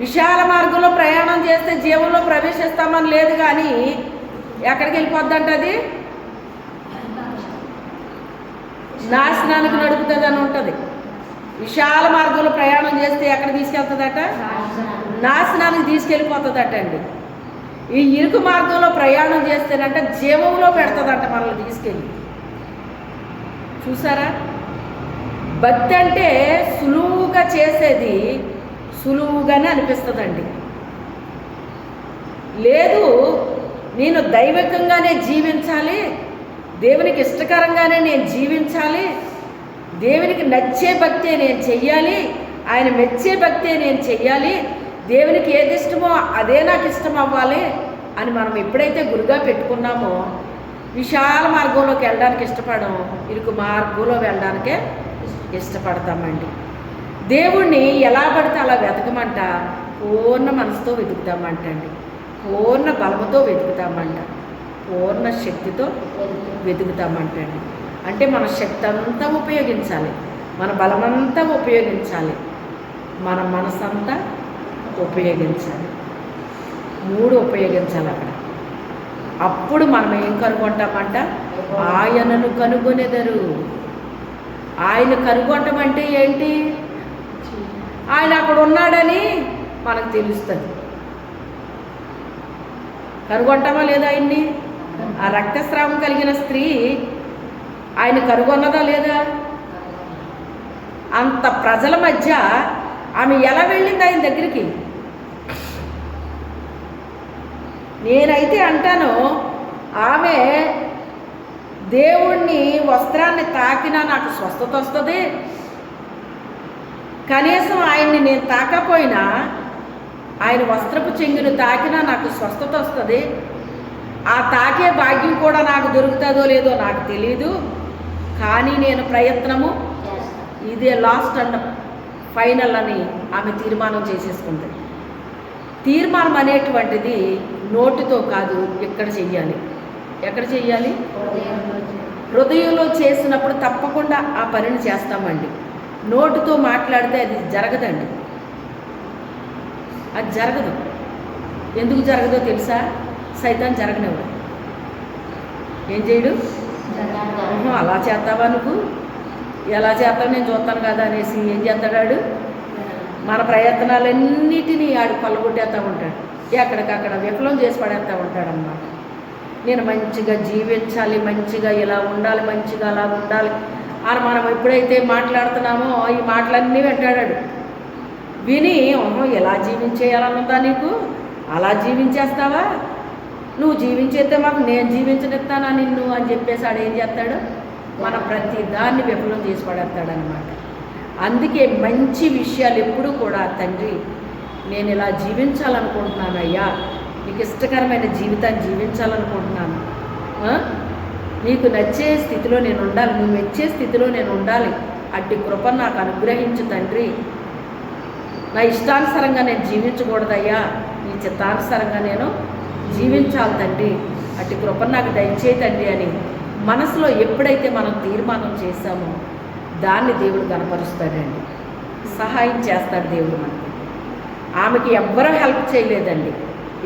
విశాల మార్గంలో ప్రయాణం చేస్తే జీవంలో ప్రవేశిస్తామని లేదు, కానీ ఎక్కడికి వెళ్ళిపోద్దంట? అది నాశనానికి నడుపుతుంది అని ఉంటుంది. విశాల మార్గంలో ప్రయాణం చేస్తే ఎక్కడ తీసుకెళ్తుందట? నాశనానికి తీసుకెళ్ళిపోతుందట అండి. ఈ ఇరుకు మార్గంలో ప్రయాణం చేస్తేనంటే జీవంలో పెడుతుందంట మనల్ని తీసుకెళ్ళి. చూసారా? భక్తి అంటే సులువుగా చేసేది సులువుగానే అనిపిస్తుందండి. లేదు, నేను దైవికంగానే జీవించాలి, దేవునికి ఇష్టకరంగానే నేను జీవించాలి, దేవునికి నచ్చే భక్తే నేను చెయ్యాలి, ఆయన మెచ్చే భక్తే నేను చెయ్యాలి, దేవునికి ఏది ఇష్టమో అదే నాకు ఇష్టం అవ్వాలి అని మనం ఎప్పుడైతే గురుగా పెట్టుకున్నామో విశాల మార్గంలోకి వెళ్ళడానికి ఇష్టపడం, ఇరుకు మార్గంలో వెళ్ళడానికే ఇష్టపడతామండి. దేవుణ్ణి ఎలా పడితే అలా వెతకమంట, పూర్ణ మనసుతో వెతుకుతామంటండి, పూర్ణ బలముతో వెతుకుతామంట, పూర్ణ శక్తితో వెతుకుతామంటండి. అంటే మన శక్తి అంతా ఉపయోగించాలి, మన బలమంతా ఉపయోగించాలి, మన మనసంతా ఉపయోగించాలి, మూడు ఉపయోగించాలి అక్కడ. అప్పుడు మనం ఏం కనుగొంటామంట, ఆయనను కనుగొనేదరు. ఆయన కనుగొనటం అంటే ఏంటి? ఆయన అక్కడ ఉన్నాడని మనకు తెలుస్తుంది. కనుగొంటామా లేదా ఆయన్ని? ఆ రక్తస్రావం కలిగిన స్త్రీ ఆయన కనుగొన్నదా లేదా? అంత ప్రజల మధ్య ఆమె ఎలా వెళ్ళింది ఆయన దగ్గరికి? నేనైతే అంటాను, ఆమె దేవుణ్ణి వస్త్రాన్ని తాకినా నాకు స్వస్థత వస్తుంది, కనీసం ఆయన్ని నేను తాకపోయినా ఆయన వస్త్రపు చెంగును తాకినా నాకు స్వస్థత వస్తుంది, ఆ తాకే భాగ్యం కూడా నాకు దొరుకుతుందో లేదో నాకు తెలియదు, కానీ నేను ప్రయత్నము ఇదే లాస్ట్ అండ్ ఫైనల్ అని ఆమె తీర్మానం చేసేసుకుంది. తీర్మానం అనేటువంటిది నోటితో కాదు, ఎక్కడ చెయ్యాలి. ఎక్కడ చెయ్యాలి? హృదయంలో చేసినప్పుడు తప్పకుండా ఆ పనిని చేస్తామండి. నోటితో మాట్లాడితే అది జరగదండి, అది జరగదు. ఎందుకు జరగదో తెలుసా? సైతాన్ జరగనివ్వడు. ఏం చేయడు? అలా చేస్తావా నువ్వు, ఎలా చేస్తావు నేను చూస్తాను కదా అనేసి ఏం చేస్తాడు? మన ప్రయత్నాలన్నిటినీ ఆడు కొల్లగొట్టేస్తూ ఉంటాడు, ఎక్కడికక్కడ విఫలం చేసి పడేస్తూ ఉంటాడు అన్నమాట. నేను మంచిగా జీవించాలి, మంచిగా ఇలా ఉండాలి, మంచిగా అలా ఉండాలి అని మనం ఎప్పుడైతే మాట్లాడుతున్నామో ఈ మాటలన్నీ వెంటాడాడు. విని ఎలా జీవించేయాలనుందా నీకు, అలా జీవించేస్తావా, నువ్వు జీవించేస్తే మాకు నేను జీవించనిస్తానా నిన్ను అని చెప్పేసి ఆడు ఏం చేస్తాడు? మన ప్రతి దాన్ని విఫలం చేసి పడేస్తాడనమాట. అందుకే మంచి విషయాలు ఎప్పుడూ కూడా, తండ్రి నేను ఇలా జీవించాలనుకుంటున్నాను అయ్యా, నీకు ఇష్టకరమైన జీవితాన్ని జీవించాలనుకుంటున్నాను, నీకు నచ్చే స్థితిలో నేను ఉండాలి, నువ్వు మెచ్చే స్థితిలో నేను ఉండాలి, అట్టి కృపను నాకు అనుగ్రహించు తండ్రి, నా ఇష్టానుసారంగా నేను జీవించకూడదయ్యా, నీ చిత్తానుసారంగా నేను జీవించాలి తండ్రి, అట్టి కృపను నాకు దయచేయి తండ్రి అని మనసులో ఎప్పుడైతే మనం తీర్మానం చేశామో దాన్ని దేవుడు కనపరుస్తాడండి, సహాయం చేస్తాడు దేవుడు మనకి. ఆమెకి ఎవ్వరూ హెల్ప్ చేయలేదండి.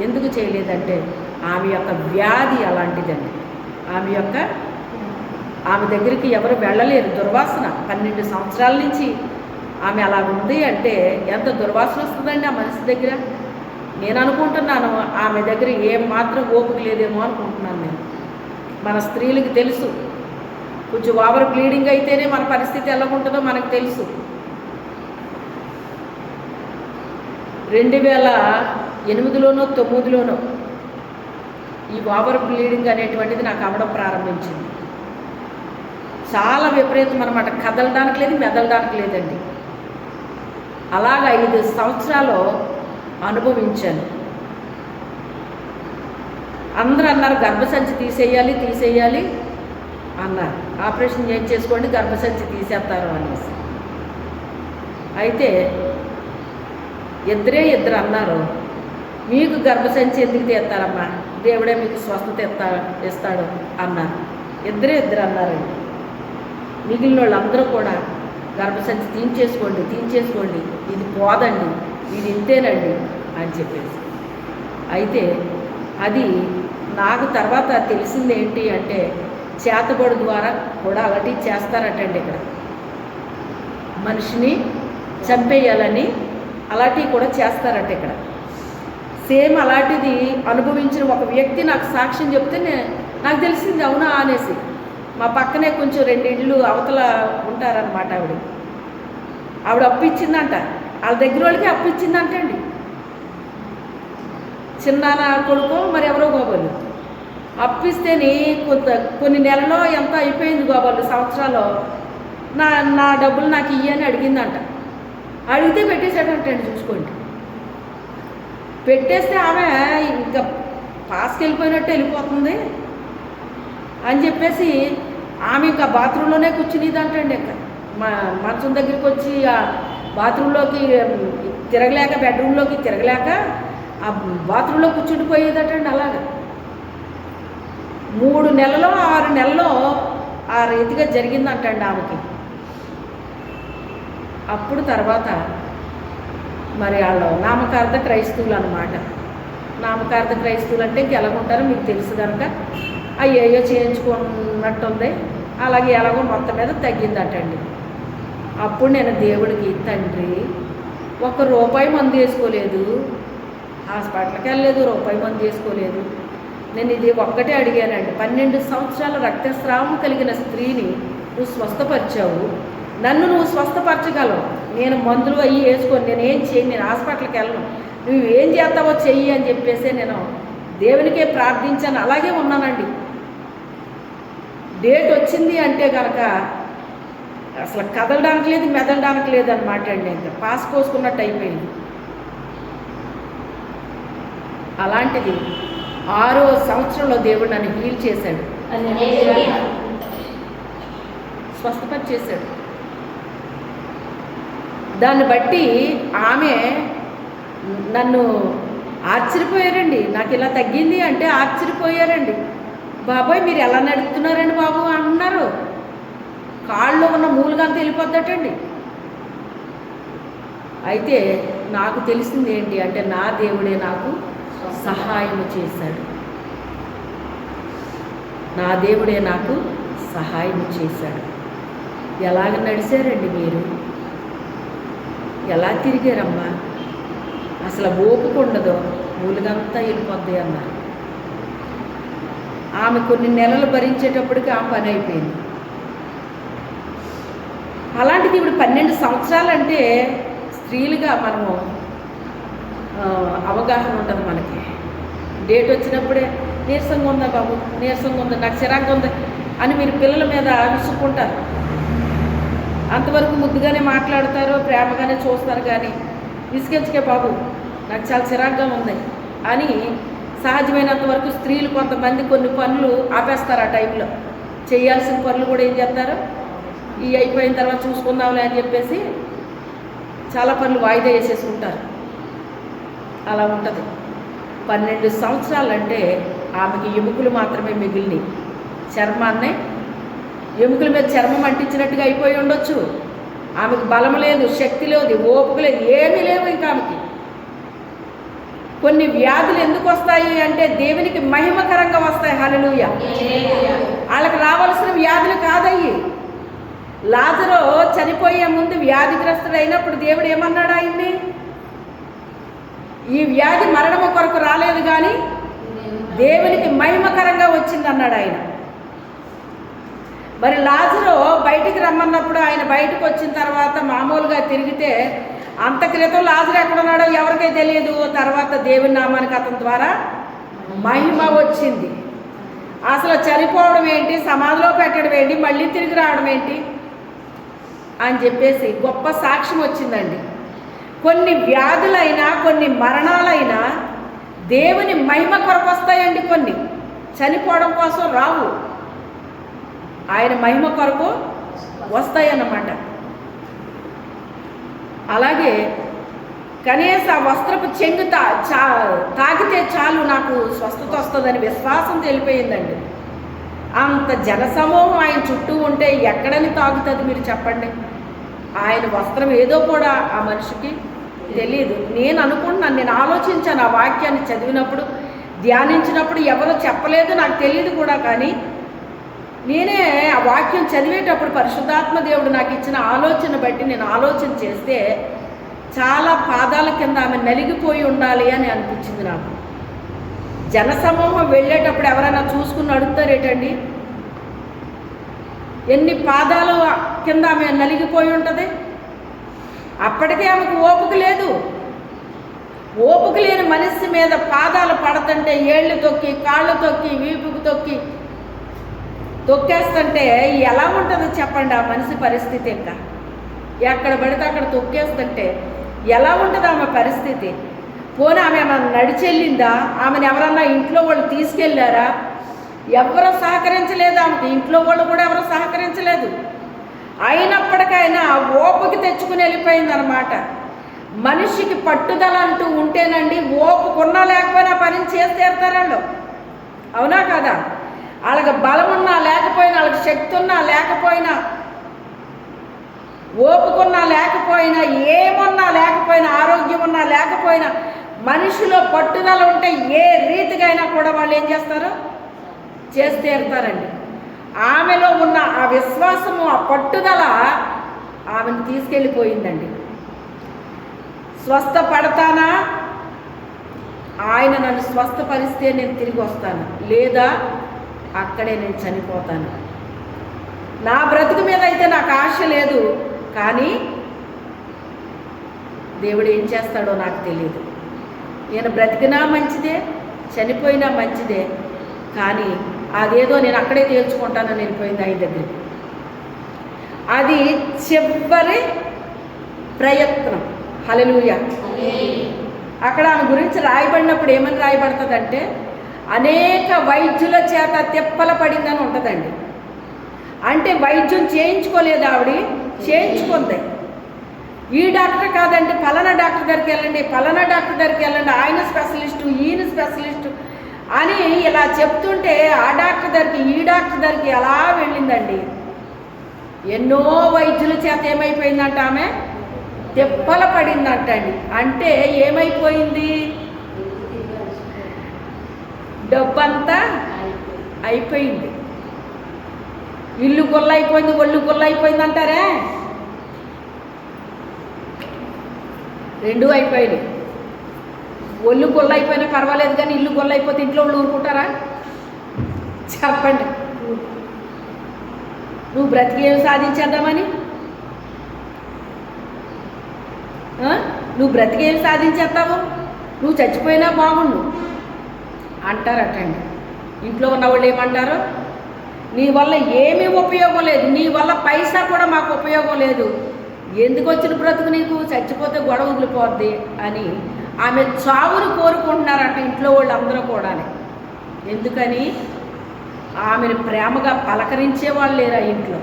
ఎందుకు చేయలేదంటే ఆమె యొక్క వ్యాధి అలాంటిదండి. ఆమె దగ్గరికి ఎవరు వెళ్ళలేరు, దుర్వాసన. 12 సంవత్సరాల నుంచి ఆమె అలా ఉంది అంటే ఎంత దుర్వాసన వస్తుందండి ఆ మనిషి దగ్గర. నేను అనుకుంటున్నాను ఆమె దగ్గర ఏం మాత్రం ఓపిక లేదేమో అనుకుంటున్నాను నేను. మన స్త్రీలకు తెలుసు, కొంచెం ఓవర్ బ్లీడింగ్ అయితేనే మన పరిస్థితి ఎలా ఉంటుందో మనకు తెలుసు. 2008లోనో 2009లోనో ఈ ఓవర్ బ్లీడింగ్ అనేటువంటిది నాకు అవ్వడం ప్రారంభించింది. చాలా విపరీతం అన్నమాట, కదలడానికి లేదు, మెదలడానికి లేదండి. అలాగ 5 సంవత్సరాలు అనుభవించాను. అందరూ అన్నారు గర్భసంచి తీసేయాలి అన్నారు, ఆపరేషన్ చేసుకోండి గర్భసంచి తీసేస్తారు అనేసి. అయితే ఇద్దరు అన్నారు, మీకు గర్భసంచి ఎందుకు తీస్తారమ్మా, దేవుడే మీకు స్వస్థత ఇస్తాడు అన్నారు. ఇద్దరు అన్నారండి. మిగిలిన వాళ్ళందరూ కూడా గర్భసంచి తీయించేసుకోండి, ఇది పోదండి, ఇది ఇంతేనండి అని చెప్పేసి. అయితే అది నాకు తర్వాత తెలిసింది ఏంటి అంటే చేతబడి ద్వారా కూడా అలాంటివి చేస్తారటండి. ఇక్కడ మనిషిని చంపేయాలని అలాంటివి కూడా చేస్తారట ఇక్కడ. సేమ్ అలాంటిది అనుభవించిన ఒక వ్యక్తి నాకు సాక్ష్యం చెప్తే నాకు తెలిసింది అవునా అనేసి. మా పక్కనే కొంచెం 2 ఇళ్ళు అవతల ఉంటారనమాట. ఆవిడ అప్పిచ్చిందంట, వాళ్ళ దగ్గర వాళ్ళకి అప్పిచ్చిందంటండి. చిన్నాన్న కొడుకో మరి ఎవరో గోపాలు అప్పిస్తేని కొన్ని నెలలో ఎంత అయిపోయింది గోపాలు, సంవత్సరాలు నా డబ్బులు నాకు ఇయ్యని అడిగిందంట. అడిగితే పెట్టేసాడంటండి. చూసుకోండి, పెట్టేస్తే ఆమె ఇంకా పాస్కి వెళ్ళిపోయినట్టు వెళ్ళిపోతుంది అని చెప్పేసి ఆమె ఇంకా బాత్రూంలోనే కూర్చునేదంటండి. ఇంకా మంచం దగ్గరికి వచ్చి ఆ బాత్రూంలోకి తిరగలేక, బెడ్రూమ్లోకి తిరగలేక ఆ బాత్రూంలో కూర్చుండిపోయేదటండి. అలాగా 3 నెలలో 6 నెలలో ఆ రీతిగా జరిగిందంటండి ఆమెకి. అప్పుడు తర్వాత మరి వాళ్ళు నామకార్థ క్రైస్తవులు అనమాట. నామకార్థ క్రైస్తవులు అంటే ఇంక ఎలాగుంటారో మీకు తెలుసు కనుక అయ్యో చేయించుకున్నట్టుంది. అలాగే ఎలాగో మొత్తం మీద తగ్గిందటండి. అప్పుడు నేను దేవుడికి, తండ్రి, ₹1 మందు వేసుకోలేదు, హాస్పిటల్కి వెళ్ళలేదు, ₹1 మందు వేసుకోలేదు. నేను ఇది ఒక్కటే అడిగానండి. 12 సంవత్సరాల రక్తస్రావం కలిగిన స్త్రీని నువ్వు స్వస్థపరిచావు, నన్ను నువ్వు స్వస్థపరచగలవు. నేను మందులు అవి వేసుకొని నేనేం చేయను, నేను హాస్పిటల్కి వెళ్ళను, నువ్వు ఏం చేస్తావో చెయ్యి అని చెప్పేసి నేను దేవునికే ప్రార్థించాను. అలాగే ఉన్నానండి. డేట్ వచ్చింది అంటే కనుక అసలు కదలడానికి లేదు, మెదలడానికి లేదు అనమాట అండి. ఇంకా పాస్ కోసుకున్నట్టు అయిపోయింది. అలాంటిది 6వ సంవత్సరంలో దేవుడు నన్ను హీల్ చేశాడు, స్వస్థపరిచేశాడు. దాన్ని బట్టి ఆమె నన్ను ఆశ్చర్యపోయారండి. నాకు ఇలా తగ్గింది అంటే ఆశ్చర్యపోయారండి. బాబాయ్ మీరు ఎలా నడుపుతున్నారండి బాబు అంటున్నారు. కాళ్ళలో ఉన్న మూలుగంతా వెళ్ళిపోద్దటండి. అయితే నాకు తెలిసింది ఏంటి అంటే నా దేవుడే నాకు సహాయం చేశాడు. నా దేవుడే నాకు సహాయం చేశాడు. ఎలాగ నడిచారండి మీరు, ఎలా తిరిగారమ్మా, అసలు ఓపిక ఉండదు, మూలుగంతా వెళ్ళిపోద్ది అన్నారు. ఆమె కొన్ని నెలలు భరించేటప్పటికి ఆ పని అయిపోయింది. అలాంటిది ఇప్పుడు 12 సంవత్సరాలంటే స్త్రీలుగా మనము అవగాహన ఉంటుంది మనకి. డేట్ వచ్చినప్పుడే నీరసంగా ఉందా బాబు, నీరసంగా ఉందా, నాకు చిరాకు ఉంది అని మీరు పిల్లల మీద విసుక్కుంటారు. అంతవరకు ముద్దుగానే మాట్లాడతారు, ప్రేమగానే చూస్తారు. కానీ విసిగించకే బాబు నాకు చాలా చిరాకుగా ఉంది అని సహజమైనంత వరకు స్త్రీలు కొంతమంది కొన్ని పనులు ఆపేస్తారు. ఆ టైంలో చేయాల్సిన పనులు కూడా ఏం చేస్తారు, ఈ అయిపోయిన తర్వాత చూసుకుందాంలే అని చెప్పేసి చాలా పనులు వాయిదా వేసేసుకుంటారు. అలా ఉంటుంది. 12 సంవత్సరాలంటే ఆమెకి ఎముకలు మాత్రమే మిగిలినవి. చర్మాన్నే ఎముకల మీద చర్మం అంటించినట్టుగా అయిపోయి ఉండొచ్చు. ఆమెకు బలం లేదు, శక్తి లేదు, ఓపిక లేదు, ఏమీ లేవు ఇంకా ఆమెకి. కొన్ని వ్యాధులు ఎందుకు వస్తాయి అంటే దేవునికి మహిమకరంగా వస్తాయి. హల్లెలూయా. వాళ్ళకి రావాల్సిన వ్యాధులు కాదయ్యి. లాజరు చనిపోయే ముందు వ్యాధిగ్రస్తుడు అయినప్పుడు దేవుడు ఏమన్నాడు ఆయన్ని, ఈ వ్యాధి మరణము కొరకు రాలేదు కానీ దేవునికి మహిమకరంగా వచ్చింది అన్నాడు ఆయన. మరి లాజరు బయటికి రమ్మన్నప్పుడు ఆయన బయటకు వచ్చిన తర్వాత మామూలుగా తిరిగితే అంత క్రితం లాజరు ఎక్కడున్నాడో ఎవరికీ తెలియదు. తర్వాత దేవుని నామానికి అతని ద్వారా మహిమ వచ్చింది. అసలు చనిపోవడం ఏంటి, సమాధిలో పెట్టడం ఏంటి, మళ్ళీ తిరిగి రావడం ఏంటి అని చెప్పేసి గొప్ప సాక్ష్యం వచ్చిందండి. కొన్ని వ్యాధులైనా కొన్ని మరణాలైనా దేవుని మహిమ కొరకు వస్తాయండి. కొన్ని చనిపోవడం కోసం రావు, ఆయన మహిమ కొరకు వస్తాయన్నమాట. అలాగే కనీస వస్త్రపు చెంగు తాకితే చాలు నాకు స్వస్థత వస్తుందని విశ్వాసం తెలిపోయిందండి. అంత జనసమూహం ఆయన చుట్టూ ఉంటే ఎక్కడని తాగుతుంది మీరు చెప్పండి. ఆయన వస్త్రం ఏదో కూడా ఆ మనిషికి తెలియదు. నేను అనుకుంటున్నాను, నేను ఆలోచించాను ఆ వాక్యాన్ని చదివినప్పుడు, ధ్యానించినప్పుడు. ఎవరో చెప్పలేదు, నాకు తెలియదు కూడా. కానీ నేనే ఆ వాక్యం చదివేటప్పుడు పరిశుద్ధాత్మ దేవుడు నాకు ఇచ్చిన ఆలోచన బట్టి నేను ఆలోచన చేస్తే చాలా పాదాల కింద ఆమె నలిగిపోయి ఉండాలి అని అనిపించింది నాకు. జనసమూహం వెళ్ళేటప్పుడు ఎవరైనా చూసుకుని అడుగుతారేటండి, ఎన్ని పాదాలు కింద ఆమె నలిగిపోయి ఉంటుంది. అప్పటికే ఆమెకు ఓపిక లేదు. ఓపిక లేని మనిషి మీద పాదాలు పడుతుంటే ఏళ్ళు తొక్కి, కాళ్ళు తొక్కి, వీపుకు తొక్కి తొక్కేస్తుంటే ఎలా ఉంటుందో చెప్పండి ఆ మనిషి పరిస్థితి. ఇంకా ఎక్కడ పడితే అక్కడ తొక్కేస్తుంటే ఎలా ఉంటుంది ఆమె పరిస్థితి. పోనీ ఆమె ఏమన్నా నడిచెళ్ళిందా? ఆమెను ఎవరన్నా ఇంట్లో వాళ్ళు తీసుకెళ్ళారా? ఎవరు సహకరించలేదు ఆమెకి, ఇంట్లో వాళ్ళు కూడా ఎవరు సహకరించలేదు. అయినప్పటికైనా ఓపిక తెచ్చుకుని వెళ్ళిపోయిందనమాట. మనిషికి పట్టుదల అంటూ ఉంటేనండి, ఓపుకున్నా లేకపోయినా పనిని చేసి తీరుతారండి. అవునా కదా? వాళ్ళకి బలం ఉన్నా లేకపోయినా, వాళ్ళకి శక్తి ఉన్నా లేకపోయినా, ఓపుకున్నా లేకపోయినా, ఏమున్నా లేకపోయినా, ఆరోగ్యం ఉన్నా లేకపోయినా, మనిషిలో పట్టుదల ఉంటే ఏ రీతిగా అయినా కూడా వాళ్ళు ఏం చేస్తారు? చేసి తీరుతారండి. ఆమెలో ఉన్న ఆ విశ్వాసము, ఆ పట్టుదల ఆమెను తీసుకెళ్ళిపోయిందండి. స్వస్థపడతానా, ఆయన నన్ను స్వస్థపరిస్తే నేను తిరిగి వస్తాను, లేదా అక్కడే నేను చనిపోతాను. నా బ్రతుకు మీద అయితే నాకు ఆశ లేదు, కానీ దేవుడు ఏం చేస్తాడో నాకు తెలియదు. నేను బ్రతికినా మంచిదే, చనిపోయినా మంచిదే, కానీ అదేదో నేను అక్కడే తేల్చుకుంటానని వెళ్ళిపోయింది ఆయన దగ్గరికి. అది చివరి ప్రయత్నం. హల్లెలూయా. అక్కడ ఆమె గురించి రాయబడినప్పుడు ఏమని రాయబడుతుందంటే, అనేక వైద్యుల చేత తిప్పల పడిందని ఉంటుందండి. అంటే వైద్యం చేయించుకోలేదు ఆవిడ, చేయించుకుంది. ఈ డాక్టర్ కాదండి, పలానా డాక్టర్ దగ్గరికి వెళ్ళండి, పలానా డాక్టర్ దగ్గరికి వెళ్ళండి, ఆయన స్పెషలిస్టు, ఈయన స్పెషలిస్టు అని ఇలా చెప్తుంటే ఆ డాక్టర్ దగ్గరికి, ఈ డాక్టర్ దగ్గరికి అలా వెళ్ళిందండి. ఎన్నో వైద్యుల చేత ఏమైపోయిందంట, ఆమె తిప్పల పడిందంటండి. అంటే ఏమైపోయింది? డబ్బంతా అయిపోయింది. ఇల్లు గొల్లైపోయింది, ఒళ్ళు గొల్లైపోయింది అంటారే, రెండూ అయిపోయినాయి. ఒళ్ళు గొల్లైపోయినా పర్వాలేదు, కానీ ఇల్లు గొల్లైపోతే ఇంట్లో వాళ్ళు ఊరుకుంటారా? చెప్పండి. నువ్వు బ్రతికి ఏం సాధించేద్దామని, నువ్వు బ్రతికి ఏం సాధించేస్తావు, నువ్వు చచ్చిపోయినా బాగుండు అంటారటండి. ఇంట్లో ఉన్న వాళ్ళు ఏమంటారు? నీ వల్ల ఏమీ ఉపయోగం లేదు, నీ వల్ల పైసా కూడా మాకు ఉపయోగం లేదు, ఎందుకు వచ్చిన బ్రతుకు నీకు, చచ్చిపోతే గొడవ వదిలిపోద్ది అని ఆమె చావును కోరుకుంటున్నారంట ఇంట్లో వాళ్ళు అందరూ కూడా. ఎందుకని? ఆమెను ప్రేమగా పలకరించే వాళ్ళు లేరు ఆ ఇంట్లో,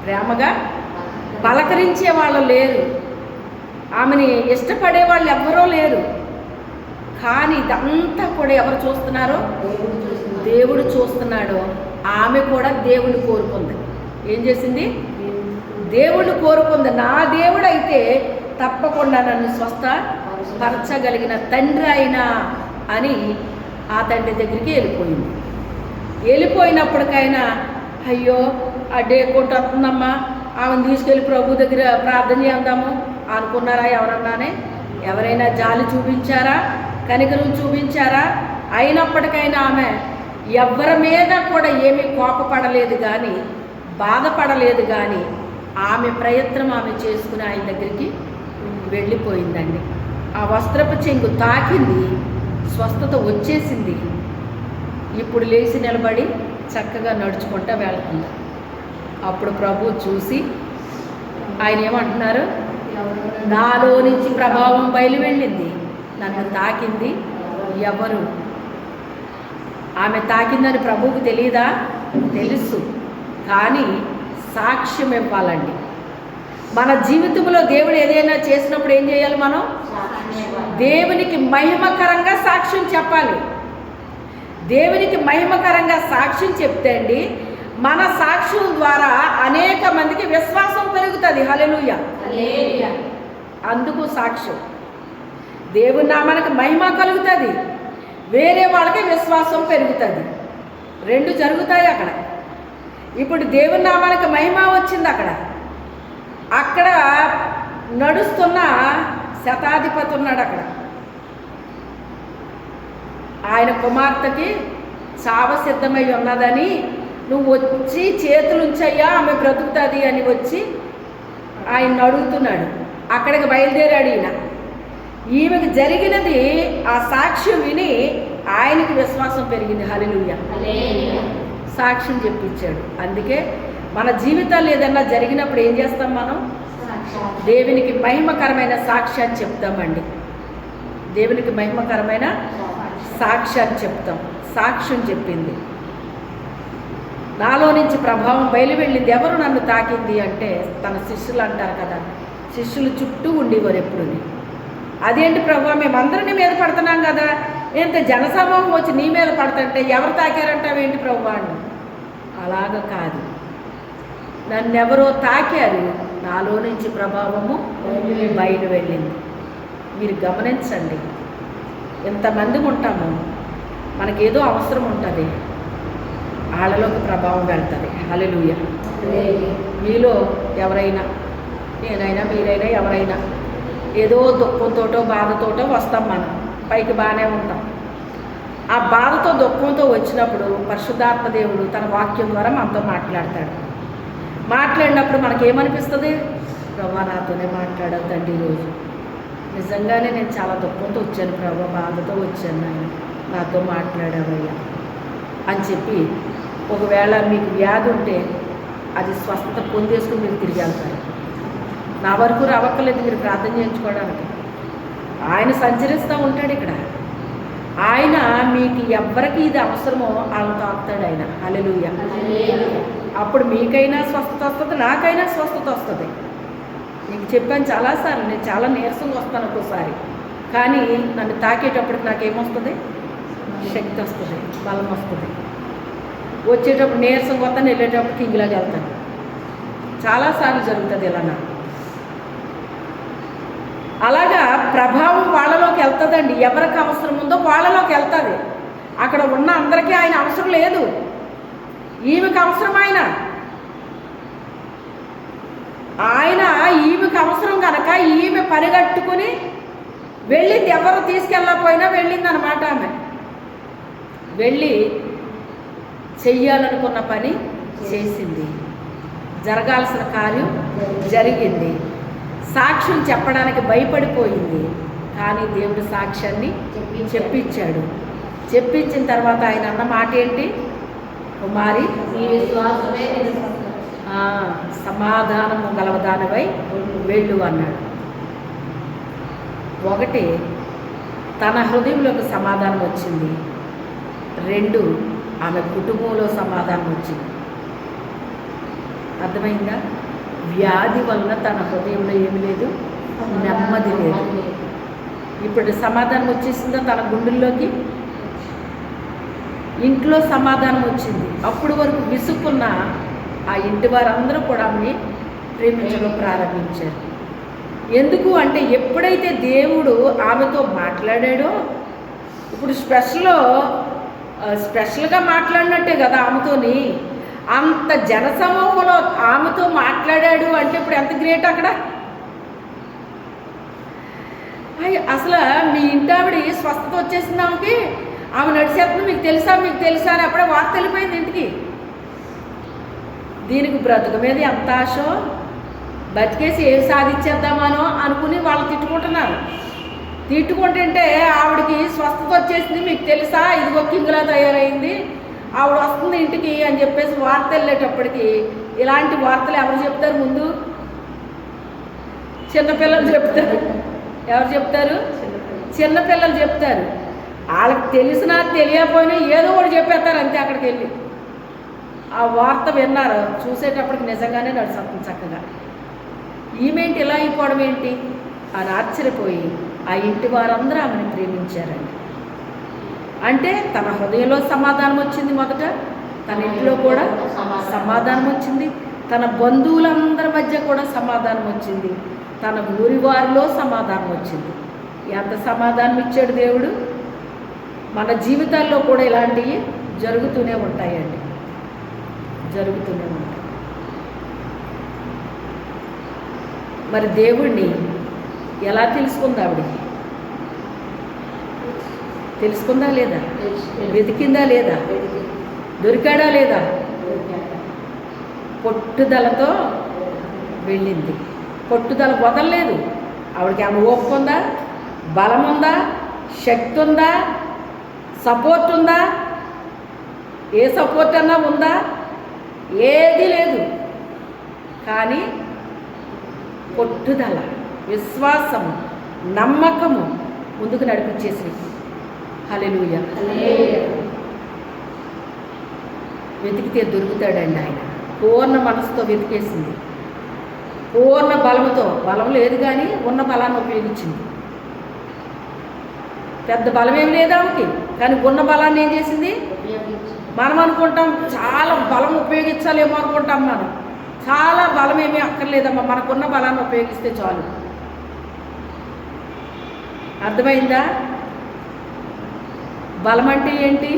ప్రేమగా పలకరించే వాళ్ళు లేరు, ఆమెని ఇష్టపడే వాళ్ళు ఎవ్వరూ లేరు. కానీ ఇదంతా కూడా ఎవరు చూస్తున్నారో? దేవుడు చూస్తున్నాడు. ఆమె కూడా దేవుడు కోరుకుంది. ఏం చేసింది? దేవుడు కోరుకుంది. నా దేవుడు అయితే తప్పకుండా నన్ను స్వస్థపరచగలిగిన తండ్రి అయినా అని ఆ తండ్రి దగ్గరికి వెళ్ళిపోయింది. వెళ్ళిపోయినప్పటికైనా అయ్యో ఆ డే కొట్టు వస్తుందమ్మా, ఆమెను తీసుకెళ్ళి ప్రభు దగ్గర ప్రార్థన చేద్దాము అనుకున్నారా? ఎవరైనా జాలి చూపించారా? కనికరం చూపించారా? అయినప్పటికైనా ఆమె ఎవరి మీద కూడా ఏమీ కోపపడలేదు, కానీ బాధపడలేదు, కానీ ఆమె ప్రయత్నం ఆమె చేసుకుని ఆయన దగ్గరికి వెళ్ళిపోయిందండి. ఆ వస్త్రపు చెంగు తాకింది, స్వస్థత వచ్చేసింది. ఇప్పుడు లేచి నిలబడి చక్కగా నడుచుకుంటూ వెళ్తుంది. అప్పుడు ప్రభు చూసి ఆయన ఏమంటున్నారు? నాలో నుంచి ప్రభావం బయలు వెళ్ళింది, నన్ను తాకింది ఎవరు? ఆమె తాకిందని ప్రభువుకు తెలియదా? తెలుసు, కానీ సాక్ష్యం ఇవ్వాలండి. మన జీవితంలో దేవుడు ఏదైనా చేసినప్పుడు ఏం చేయాలి? మనం దేవునికి మహిమకరంగా సాక్ష్యం చెప్పాలి. దేవునికి మహిమకరంగా సాక్ష్యం చెప్తే అండి, మన సాక్ష్యం ద్వారా అనేక మందికి విశ్వాసం పెరుగుతుంది. హల్లెలూయా. అందుకు సాక్ష్యం. దేవుని నామానికి మహిమ కలుగుతుంది, వేరే వాళ్ళకి విశ్వాసం పెరుగుతుంది. రెండు జరుగుతాయి అక్కడ. ఇప్పుడు దేవుని నామానికి మహిమ వచ్చింది. అక్కడ నడుస్తున్న శతాధిపతి ఉన్నాడు. అక్కడ ఆయన కుమార్తెకి చావ సిద్ధమై ఉన్నదని, నువ్వు వచ్చి చేతులు ఉంచయ్యా ఆమె బ్రతుకుతుంది అని వచ్చి ఆయన అడుగుతున్నాడు. అక్కడికి బయలుదేరాడు ఈయన. ఈమెకు జరిగినది ఆ సాక్ష్యం విని ఆయనకి విశ్వాసం పెరిగింది. హల్లెలూయా. సాక్ష్యం చెప్పించాడు. అందుకే మన జీవితాలు ఏదన్నా జరిగినప్పుడు ఏం చేస్తాం? మనం దేవునికి మహిమకరమైన సాక్ష్యాన్ని చెప్తామండి. దేవునికి మహిమకరమైన సాక్ష్యాన్ని చెప్తాం. సాక్ష్యం చెప్పింది. నాలో నుంచి ప్రభావం బయలు వెళ్ళింది. ఎవరు నన్ను తాకింది అంటే తన శిష్యులు అంటారు కదా, శిష్యులు చుట్టూ ఉండేవారు ఎప్పుడు. అదేంటి ప్రభు, మేమందరం నీ మీద పడుతున్నాం కదా, ఎంత జనసమూహం వచ్చి నీ మీద పడుతుంటే ఎవరు తాకారంటావేంటి ప్రభు అని. అలాగ కాదు, నన్నెవరో తాకారు, నాలో నుంచి ప్రభావము బయలు వెళ్ళింది. మీరు గమనించండి, ఎంతమంది ఉంటాము, మనకేదో అవసరం ఉంటుంది, వాళ్ళలోకి ప్రభావం వెళ్తుంది. హల్లెలూయా. మీలో ఎవరైనా, నేనైనా మీరైనా ఎవరైనా ఏదో దుఃఖంతోటో బాధతోటో వస్తాం. మనం పైకి బాగానే ఉంటాం. ఆ బాధతో దుఃఖంతో వచ్చినప్పుడు పరిశుద్ధాత్మ దేవుడు తన వాక్యం ద్వారా మనతో మాట్లాడతాడు. మాట్లాడినప్పుడు మనకేమనిపిస్తుంది? ప్రభా నాతోనే మాట్లాడావు తండ్రి ఈరోజు, నిజంగానే నేను చాలా దుఃఖంతో వచ్చాను ప్రభా, బాధతో వచ్చాను, ఆయన నాతో మాట్లాడావయ్యా అని చెప్పి, ఒకవేళ మీకు వ్యాధి ఉంటే అది స్వస్థత పొందేసుకుని మీరు తిరిగి వెళ్తారు. నా వరకు రావక్కర్లేదు మీరు ప్రార్థన చేయించుకోవడానికి. ఆయన సంచరిస్తూ ఉంటాడు ఇక్కడ. ఆయన మీకు ఎవరికి ఇది అవసరమో వాళ్ళని తాకుతాడు ఆయన. హల్లెలూయా. అప్పుడు మీకైనా స్వస్థత వస్తుంది, నాకైనా స్వస్థత వస్తుంది. నీకు చెప్పాను చాలాసార్లు, నేను చాలా నీరసంగా వస్తాను ఒక్కోసారి, కానీ నన్ను తాకేటప్పటికి నాకేమొస్తుంది? శక్తి వస్తుంది, బలం వస్తుంది. వచ్చేటప్పుడు నీరసంగా వస్తాను, వెళ్ళేటప్పటికి ఇంగిలాగా వెళ్తాను. చాలాసార్లు జరుగుతుంది ఇలా నాకు. అలాగా ప్రభావం వాళ్ళలోకి వెళ్తుందండి. ఎవరికి అవసరం ఉందో వాళ్ళలోకి వెళ్తుంది. అక్కడ ఉన్న అందరికీ ఆయన అవసరం లేదు, ఈమెకు అవసరం. ఆయన ఈమెకు అవసరం కనుక ఈమె పరిగెట్టుకుని వెళ్ళింది. ఎవరు తీసుకెళ్ళకపోయినా వెళ్ళింది అనమాట. ఆమె వెళ్ళి చెయ్యాలనుకున్న పని చేసింది, జరగాల్సిన కార్యం జరిగింది. సాక్ష్యం చెప్పడానికి భయపడిపోయింది, కానీ దేవుడు సాక్ష్యాన్ని చెప్పించాడు. చెప్పించిన తర్వాత ఆయన అన్న మాట ఏంటి? కుమారి, నీ విశ్వాసమే సమాధానము గలవదానివై వెళ్ళు అన్నాడు. ఒకటి, తన హృదయంలోకి సమాధానం వచ్చింది. రెండు, ఆమె కుటుంబంలో సమాధానం వచ్చింది. అర్థమైందా? వ్యాధి వలన తన హృదయంలో ఏమి లేదు, నెమ్మది లేదు. ఇప్పుడు సమాధానం వచ్చేసిందా తన గుండెల్లోకి? ఇంట్లో సమాధానం వచ్చింది. అప్పుడు వరకు విసుక్కున్న ఆ ఇంటి వారందరూ కూడా ఆమెని ప్రేమించడం ప్రారంభించారు. ఎందుకు అంటే ఎప్పుడైతే దేవుడు ఆమెతో మాట్లాడాడో, ఇప్పుడు స్పెషల్గా మాట్లాడినట్టే కదా ఆమెతోని. అంత జనసమూహంలో ఆమెతో మాట్లాడాడు అంటే ఇప్పుడు ఎంత గ్రేట్ అక్కడ. అసలు మీ ఇంటి ఆవిడ స్వస్థత వచ్చేసింది ఆమెకి, ఆమె నడిచేస్తుంది, మీకు తెలుసా అని అప్పుడే వార్త వెళ్ళిపోయింది ఇంటికి. దీనికి బ్రతుకు మీద ఎంత ఆశో, బతికేసి ఏం సాధించేద్దామనో అనుకుని వాళ్ళు తిట్టుకుంటున్నారు. తిట్టుకుంటుంటే ఆవిడకి స్వస్థత వచ్చేసింది, మీకు తెలుసా, ఇదిగో కింగులా తయారైంది, ఆవిడ వస్తుంది ఇంటికి అని చెప్పేసి వార్త వెళ్ళేటప్పటికి, ఇలాంటి వార్తలు ఎవరు చెప్తారు? ముందు చిన్నపిల్లలు చెప్తారు. ఎవరు చెప్తారు? చిన్నపిల్లలు చెప్తారు. వాళ్ళకి తెలిసినా తెలియకపోయినా ఏదో ఒకటి చెప్పేస్తారు అంతే. అక్కడికి వెళ్ళి ఆ వార్త విన్నారు, చూసేటప్పటికి నిజంగానే నడుస్తుంది చక్కగా. ఈమెంటి ఇలా అయిపోవడం ఏంటి అని ఆశ్చర్యపోయి ఆ ఇంటి వారందరూ ఆమెను ప్రేమించారండి. అంటే తన హృదయంలో సమాధానం వచ్చింది. మొదట తన ఇంట్లో కూడా సమాధానం వచ్చింది, తన బంధువులందరి మధ్య కూడా సమాధానం వచ్చింది, తన ఊరి వారిలో సమాధానం వచ్చింది. ఎంత సమాధానం ఇచ్చాడు దేవుడు. మన జీవితాల్లో కూడా ఇలాంటివి జరుగుతూనే ఉంటాయండి, జరుగుతూనే ఉంటాయి. మరి దేవుణ్ణి ఎలా తెలుసుకుంది ఆవిడ? తెలుసుకుందా లేదా? వెతికిందా లేదా? దొరికాడా లేదా? పట్టుదలతో వెళ్ళింది. పట్టుదల వదలలేదు. ఆవిడకి ఆమె ఓపిక ఉందా, బలం ఉందా, శక్తి ఉందా, సపోర్ట్ ఉందా? ఏ సపోర్ట్ అన్నా ఉందా? ఏది లేదు. కానీ పట్టుదల, విశ్వాసము, నమ్మకము, ముందుకు నడిపించేసి. హల్లెలూయా. వెతికితే దొరుకుతాడండి ఆయన. పూర్ణ మనసుతో వెతికేసింది, పూర్ణ బలముతో. బలం లేదు కానీ ఉన్న బలాన్ని ఉపయోగించింది. పెద్ద బలం ఏం లేదు ఆమెకి, కానీ ఉన్న బలాన్ని ఏం చేసింది? మనం అనుకుంటాం చాలా బలం ఉపయోగించాలేమో అనుకుంటాం. మనం చాలా బలం ఏమీ అక్కర్లేదమ్మా, మనకున్న బలాన్ని ఉపయోగిస్తే చాలు. అర్థమైందా? బలం అంటే ఏంటి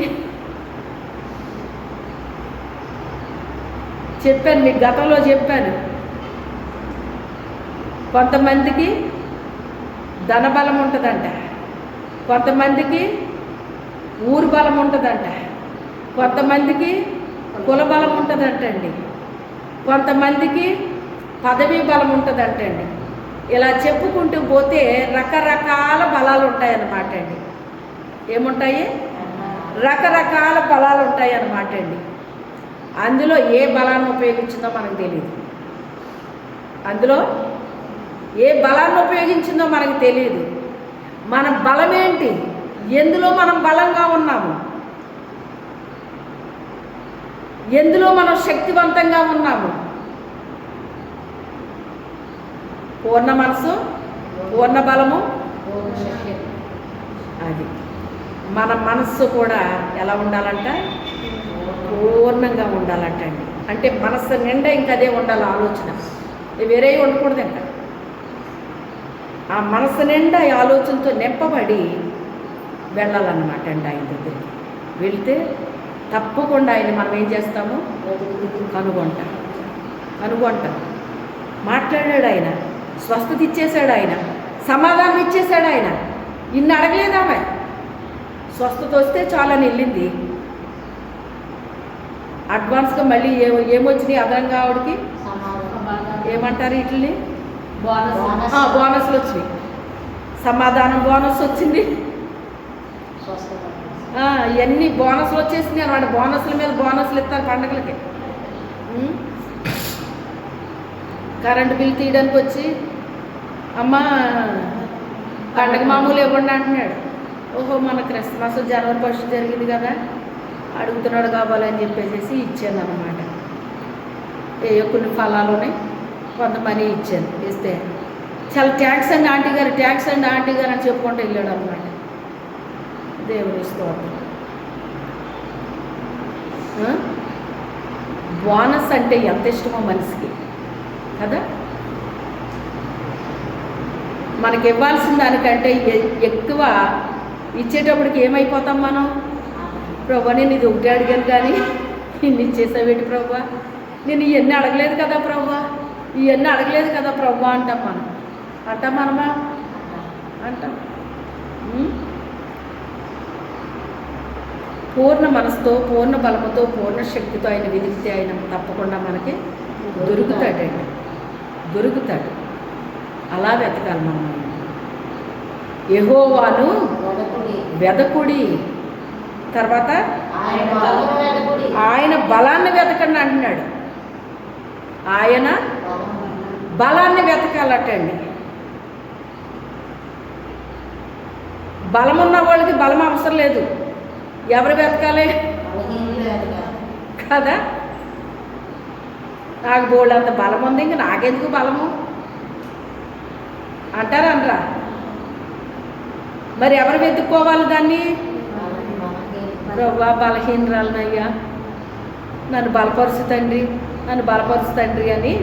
చెప్పాను మీకు, గతంలో చెప్పాను. కొంతమందికి ధనబలం ఉంటుందంట, కొంతమందికి ఊరు బలం ఉంటుందంట, కొంతమందికి కుల బలం ఉంటుందంటండి, కొంతమందికి పదవీ బలం ఉంటుందంటండి. ఇలా చెప్పుకుంటూ పోతే రకరకాల బలాలు ఉంటాయన్నమాట అండి. ఏముంటాయి? రకరకాల బలాలు ఉంటాయి అన్నమాట అండి. అందులో ఏ బలాన్ని ఉపయోగించిందో మనకు తెలియదు. అందులో ఏ బలాన్ని ఉపయోగించిందో మనకు తెలియదు. మన బలం ఏంటి? ఎందులో మనం బలంగా ఉన్నాము, ఎందులో మనం శక్తివంతంగా ఉన్నాము? పూర్ణ మనసు, పూర్ణ బలము, అది మన మనస్సు కూడా ఎలా ఉండాలంట? పూర్ణంగా ఉండాలంటండి. అంటే మనస్సు నిండా ఇంకా అదే ఉండాలి, ఆలోచన వేరే ఉండకూడదంట. ఆ మనస్సు నిండా ఈ ఆలోచనతో నింపబడి వెళ్ళాలన్నమాట అండి. ఆయన దగ్గరికి వెళితే తప్పకుండా ఆయన మనం ఏం చేస్తాము? కనుగొంటాం. మాట్లాడాడు ఆయన, స్వస్థత ఇచ్చేశాడు ఆయన, సమాధానం ఇచ్చేశాడు ఆయన. ఇన్ని అడగలేదామె, స్వస్థత వస్తే చాలని వెళ్ళింది. అడ్వాన్స్గా మళ్ళీ ఏమొచ్చినాయి అదనంగా ఆవిడకి? ఏమంటారు వీటిని? బోనస్లు వచ్చినాయి. సమాధానం బోనస్ వచ్చింది, ఇవన్నీ బోనస్లు వచ్చేసినాయి అనమాట. బోనస్ల మీద బోనస్లు ఇస్తారు పండగలకి. కరెంటు బిల్ తీయడానికి వచ్చి, అమ్మ పండగ మామూలు ఇవ్వండి అంటున్నాడు. ఓహో, మన క్రిస్మస్ జనవరి 1 జరిగింది కదా, అడుగుతున్నాడు కావాలని చెప్పేసి ఇచ్చాను అన్నమాట. కొన్ని ఫలాలునే కొంత మనీ ఇచ్చాను. ఇస్తే చాలా ట్యాక్స్ అండి ఆంటీ గారు, ట్యాక్స్ అండి ఆంటీ గారు అని చెప్పుకుంటూ వెళ్ళాడు అనమాట. దేవుని స్తోత్రం. బోనస్ అంటే ఎంత ఇష్టమో మనిషికి కదా. మనకి ఇవ్వాల్సిన దానికంటే ఎక్కువ ఇచ్చేటప్పటికి ఏమైపోతాం మనం? ప్రభా, నేను ఇది ఒకటి అడిగాను కానీ ఇన్ని ఇచ్చేసావేంటి ప్రభా, నేను ఇవన్నీ అడగలేదు కదా ప్రభా, ఇవన్నీ అడగలేదు కదా ప్రభా అంటాం మనం. అంటాం మనమా? అంటాం. పూర్ణ మనసుతో, పూర్ణ బలముతో, పూర్ణ శక్తితో ఆయన వెతికితే ఆయన తప్పకుండా మనకి దొరుకుతాడు. అలా వెతకాలి మనం. యెహోవాను వెదకుడి, తర్వాత ఆయన బలాన్ని వెతకండి అంటున్నాడు. ఆయన బలాన్ని వెతకాలటండి. బలమున్న వాళ్ళకి బలం అవసరం లేదు. ఎవరు వెతకాలి కదా? నాకు బోల్డ్ అంత బలం ఉంది, ఇంక నాకెందుకు బలము అంటారా? మరి ఎవరు వెతుక్కోవాలి దాన్ని? ప్రభా, బలహీనరాలనయ్యా, నన్ను బలపరుచు తండ్రి అని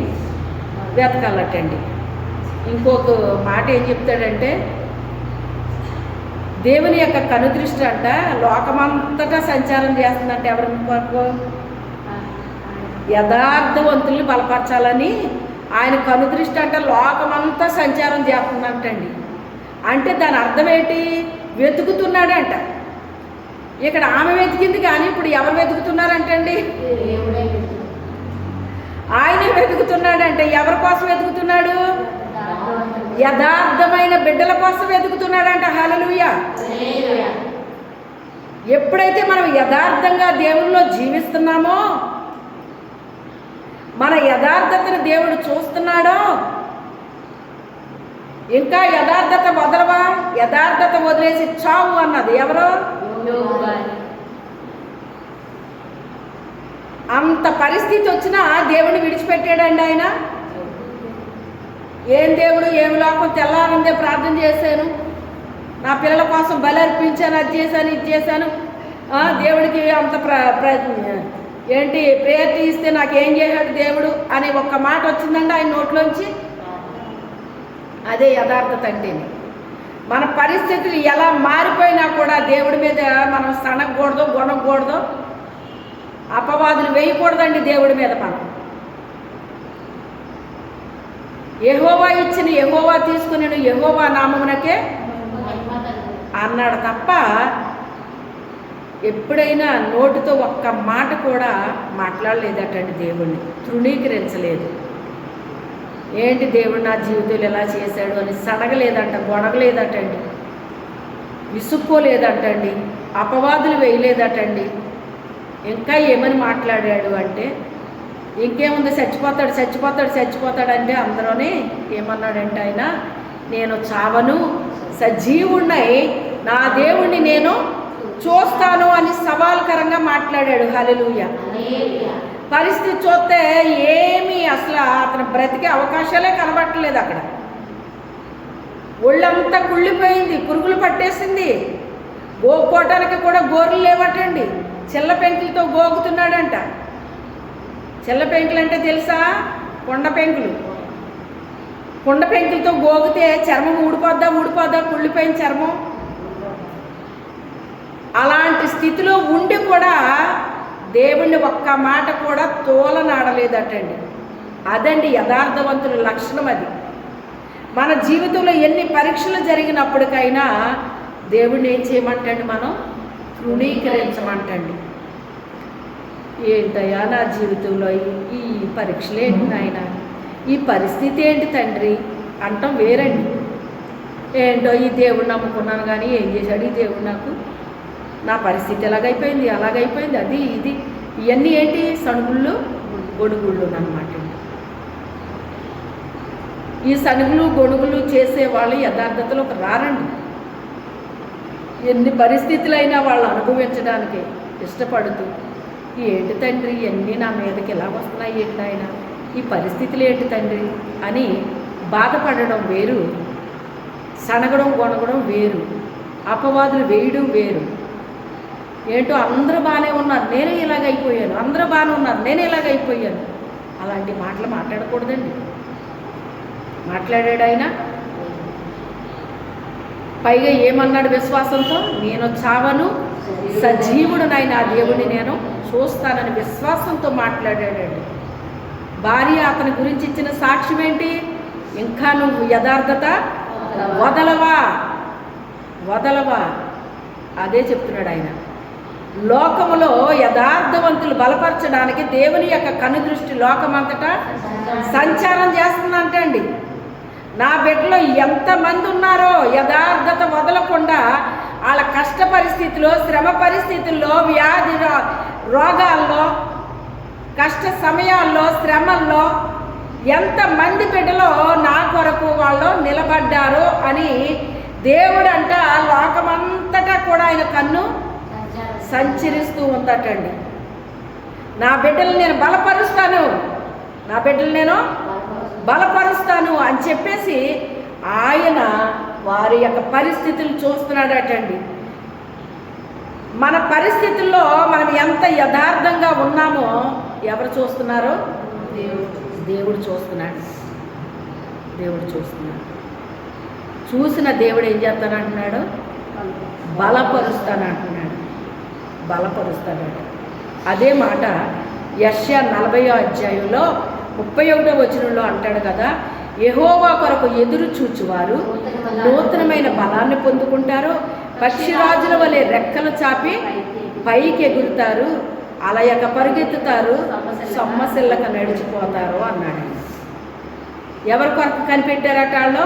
వెతకాలటండి. ఇంకొక మాట ఏం చెప్తాడంటే, దేవుని యొక్క కనుదృష్టి అంట లోకమంతటా సంచారం చేస్తుందంటే ఎవరి కొరకు? యథార్థవంతుల్ని బలపరచాలని ఆయన కనుదృష్టి అంట లోకమంతా సంచారం చేస్తుందంటండి. అంటే దాని అర్థం ఏంటి? వెతుకుతున్నాడంట. ఇక్కడ ఆమె వెతికింది కానీ ఇప్పుడు ఎవరు వెతుకుతున్నారంటండి? ఆయనే వెతుకుతున్నాడంటే. ఎవరి కోసం వెతుకుతున్నాడు? యథార్థమైన బిడ్డల కోసం వెతుకుతున్నాడంట. హల్లెలూయా. ఎప్పుడైతే మనం యథార్థంగా దేవునిలో జీవిస్తున్నామో, మన యథార్థతను దేవుడు చూస్తున్నాడో, ఇంకా యథార్థత వదలవా, యథార్థత వదిలేసి చావు అన్నది ఎవరో? అంత పరిస్థితి వచ్చినా దేవుడిని విడిచిపెట్టాడండి ఆయన. ఏం దేవుడు, ఏమి లోకం, తెల్లారందే ప్రార్థన చేశాను, నా పిల్లల కోసం బలి అర్పించాను, అది చేశాను, ఇది చేశాను, దేవుడికి అంత ఏంటి ప్రేయర్ ఇస్తే నాకేం చేశాడు దేవుడు అనే ఒక్క మాట వచ్చిందండి ఆయన నోట్లోంచి. అదే యథార్థత అంటే. మన పరిస్థితులు ఎలా మారిపోయినా కూడా దేవుడి మీద మనం సనగకూడదు, గొనకూడదు, అపవాదులు వేయకూడదండి దేవుడి మీద. మనం యెహోవా ఇచ్చిన, యెహోవా తీసుకుని యెహోవా నామమునకే అన్నాడు తప్ప ఎప్పుడైనా నోటితో ఒక్క మాట కూడా మాట్లాడలేదటండి, దేవుణ్ణి తృణీకరించలేదు. ఏంటి దేవుడు నా జీవితంలో ఎలా చేశాడు అని సనగలేదంట, గొనగలేదటండి, విసుక్కోలేదటండి, అపవాదులు వేయలేదటండి. ఇంకా ఏమని మాట్లాడాడు అంటే, ఇంకేముంది, చచ్చిపోతాడు చచ్చిపోతాడు చచ్చిపోతాడు అంటే అందరూనే ఏమన్నాడంటే ఆయన, నేను చావను, సజీవుణ్ణై నా దేవుణ్ణి నేను చూస్తాను అని సవాల్కరంగా మాట్లాడాడు. హల్లెలూయా. పరిస్థితి చూస్తే ఏమీ అసలు అతను బ్రతికే అవకాశాలే కనబట్టలేదు. అక్కడ ఒళ్ళంతా కుళ్ళిపోయింది, పురుగులు పట్టేసింది, గోకోవటానికి కూడా గోర్లు లేవటండి, చిల్ల పెంకులతో గోగుతున్నాడంట. చిల్ల పెంకులు అంటే తెలుసా? కొండ పెంకులు. కొండ పెంకులతో గోగితే చర్మం ఊడిపోద్దా కుళ్ళిపోయిన చర్మం. అలాంటి స్థితిలో ఉండి కూడా దేవుణ్ణి ఒక్క మాట కూడా తోలనాడలేదటండి. అదండి యథార్థవంతుల లక్షణం. అది మన జీవితంలో ఎన్ని పరీక్షలు జరిగినప్పటికైనా దేవుణ్ణి ఏం చేయమంటండి, మనం తృణీకరించమంటండి. ఏంటయ్యా నా జీవితంలో ఈ పరీక్షలు ఏంటి నాయన, ఈ పరిస్థితి ఏంటి తండ్రి అంటాం వేరండి. ఏంటో ఈ దేవుడిని నమ్ముకున్నాను కానీ ఏం చేశాడు ఈ దేవుడు నాకు, నా పరిస్థితి ఎలాగైపోయింది అలాగైపోయింది, అది ఇది, ఇవన్నీ ఏంటి సణుగుళ్ళు గొడుగుళ్ళు అన్నమాట. ఈ సణుగులు గొడుగులు చేసేవాళ్ళు యథార్థతలోకి రారండి. ఎన్ని పరిస్థితులైనా వాళ్ళు అనుభవించడానికి ఇష్టపడుతూ, ఏంటి తండ్రి ఇవన్నీ నా మీదకి ఎలా వస్తున్నాయి, ఏంటి ఆయన ఈ పరిస్థితులు ఏంటి తండ్రి అని బాధపడడం వేరు, సనగడం గొనగడం వేరు, అపవాదులు వేయడం వేరు. ఏంటో అందరూ బాగానే ఉన్నారు, నేనే ఇలాగైపోయాను, అందరూ బాగానే ఉన్నారు, నేనే ఇలాగైపోయాను, అలాంటి మాటలు మాట్లాడకూడదండి. మాట్లాడాడు ఆయన. పైగా ఏమన్నాడు విశ్వాసంతో, నేను చావను, సజీవుడునైనా దేవుడిని నేను చూస్తానని విశ్వాసంతో మాట్లాడాడండి. భార్య అతని గురించి ఇచ్చిన సాక్ష్యం ఏంటి, ఇంకా నువ్వు యథార్థత వదలవా అదే చెప్తున్నాడు ఆయన. లోకములో యథార్థవంతులు బలపరచడానికి దేవుని యొక్క కనుదృష్టి లోకమంతటా సంచారం చేస్తుందంటండి. నా బిడ్డలో ఎంతమంది ఉన్నారో యథార్థత వదలకుండా వాళ్ళ కష్ట పరిస్థితుల్లో, శ్రమ పరిస్థితుల్లో, వ్యాధి రోగాల్లో, కష్ట సమయాల్లో, శ్రమల్లో ఎంతమంది బిడ్డలో నా కొరకు వాళ్ళు నిలబడ్డారు అని దేవుడంట లోకమంతటా కూడా ఆయన కన్ను సంచరిస్తూ ఉందటండి. నా బిడ్డలు నేను బలపరుస్తాను, నా బిడ్డలు నేను బలపరుస్తాను అని చెప్పేసి ఆయన వారి యొక్క పరిస్థితులు చూస్తున్నాడటండి. మన పరిస్థితుల్లో మనం ఎంత యథార్థంగా ఉన్నామో ఎవరు చూస్తున్నారో దేవుడు చూస్తున్నాడు. చూసిన దేవుడు ఏం చేస్తానంటున్నాడు, బలపరుస్తానంటున్నాడు. అదే మాట యెషయా 40వ అధ్యాయంలో 31వ వచనంలో అంటాడు కదా, యెహోవా కొరకు ఎదురు చూచువారు నూతనమైన బలాన్ని పొందుకుంటారు, పక్షిరాజుల వలె రెక్కలు చాపి పైకి ఎగురుతారు, అలయక పరుగెత్తుతారు, సొమ్మసిల్లక నడిచిపోతారు అన్నాడు. ఎవరి కొరకు కనిపెట్టారట వాళ్ళు?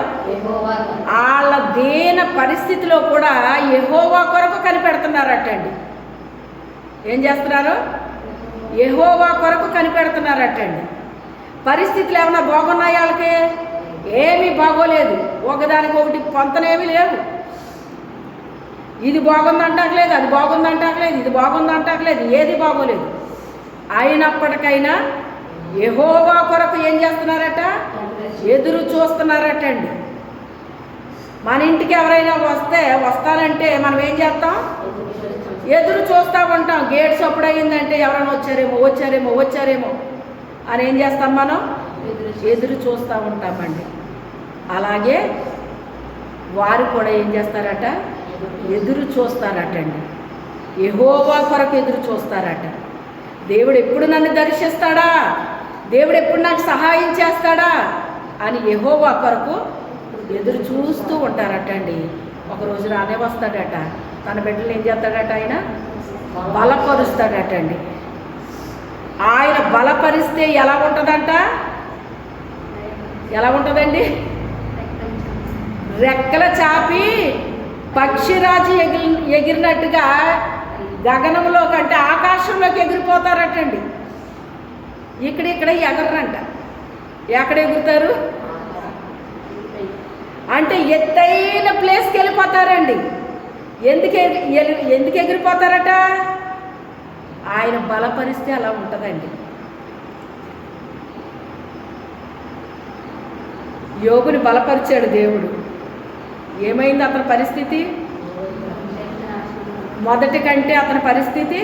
వాళ్ళ దేన పరిస్థితిలో కూడా యెహోవా కొరకు కనిపెడుతున్నారటండి. ఏం చేస్తున్నారు? యెహోవా కొరకు కనిపెడుతున్నారటండి. పరిస్థితులు ఏమైనా బాగున్నాయి వాళ్ళకి? ఏమీ బాగోలేదు, ఒకదానికి ఒకటి పొంతనేమీ లేవు. ఇది బాగుందంటాకలేదు, అది బాగుందంటాకలేదు, ఇది బాగుందంటాకలేదు, ఏది బాగోలేదు. అయినప్పటికైనా యెహోవా కొరకు ఏం చేస్తున్నారట? ఎదురు చూస్తున్నారట అండి. మన ఇంటికి ఎవరైనా వస్తానంటే మనం ఏం చేస్తాం? ఎదురు చూస్తూ ఉంటాం. గేట్స్ అప్పుడు అయ్యిందంటే ఎవరైనా వచ్చారేమో అని ఏం చేస్తాం? మనం ఎదురు చూస్తూ ఉంటామండి. అలాగే వారు కూడా ఏం చేస్తారట? ఎదురు చూస్తారట అండి. యెహోవా కొరకు ఎదురు చూస్తారట. దేవుడు ఎప్పుడు నన్ను దర్శిస్తాడా, దేవుడు ఎప్పుడు నాకు సహాయం చేస్తాడా అని యెహోవా కొరకు ఎదురు చూస్తూ ఉంటారట అండి. ఒకరోజు రానే వస్తాడట, తన బిడ్డలు ఏం చేస్తాడట? ఆయన బలపరుస్తాడట అండి. ఆయన బలపరిస్తే ఎలా ఉంటుందంట? ఎలా ఉంటుందండి? రెక్కల చాపి పక్షిరాజు ఎగిరినట్టుగా గగనంలో కంటే ఆకాశంలోకి ఎగిరిపోతారటండి. ఇక్కడ ఎగరంట. ఎక్కడ ఎగురుతారు అంటే ఎత్తైన ప్లేస్కి వెళ్ళిపోతారండి. ఎందుకు ఎగిరిపోతారట? ఆయన బలపరిస్తే అలా ఉంటుందండి. యోబుని బలపరిచాడు దేవుడు. ఏమైంది అతని పరిస్థితి? మొదటి కంటే అతని పరిస్థితి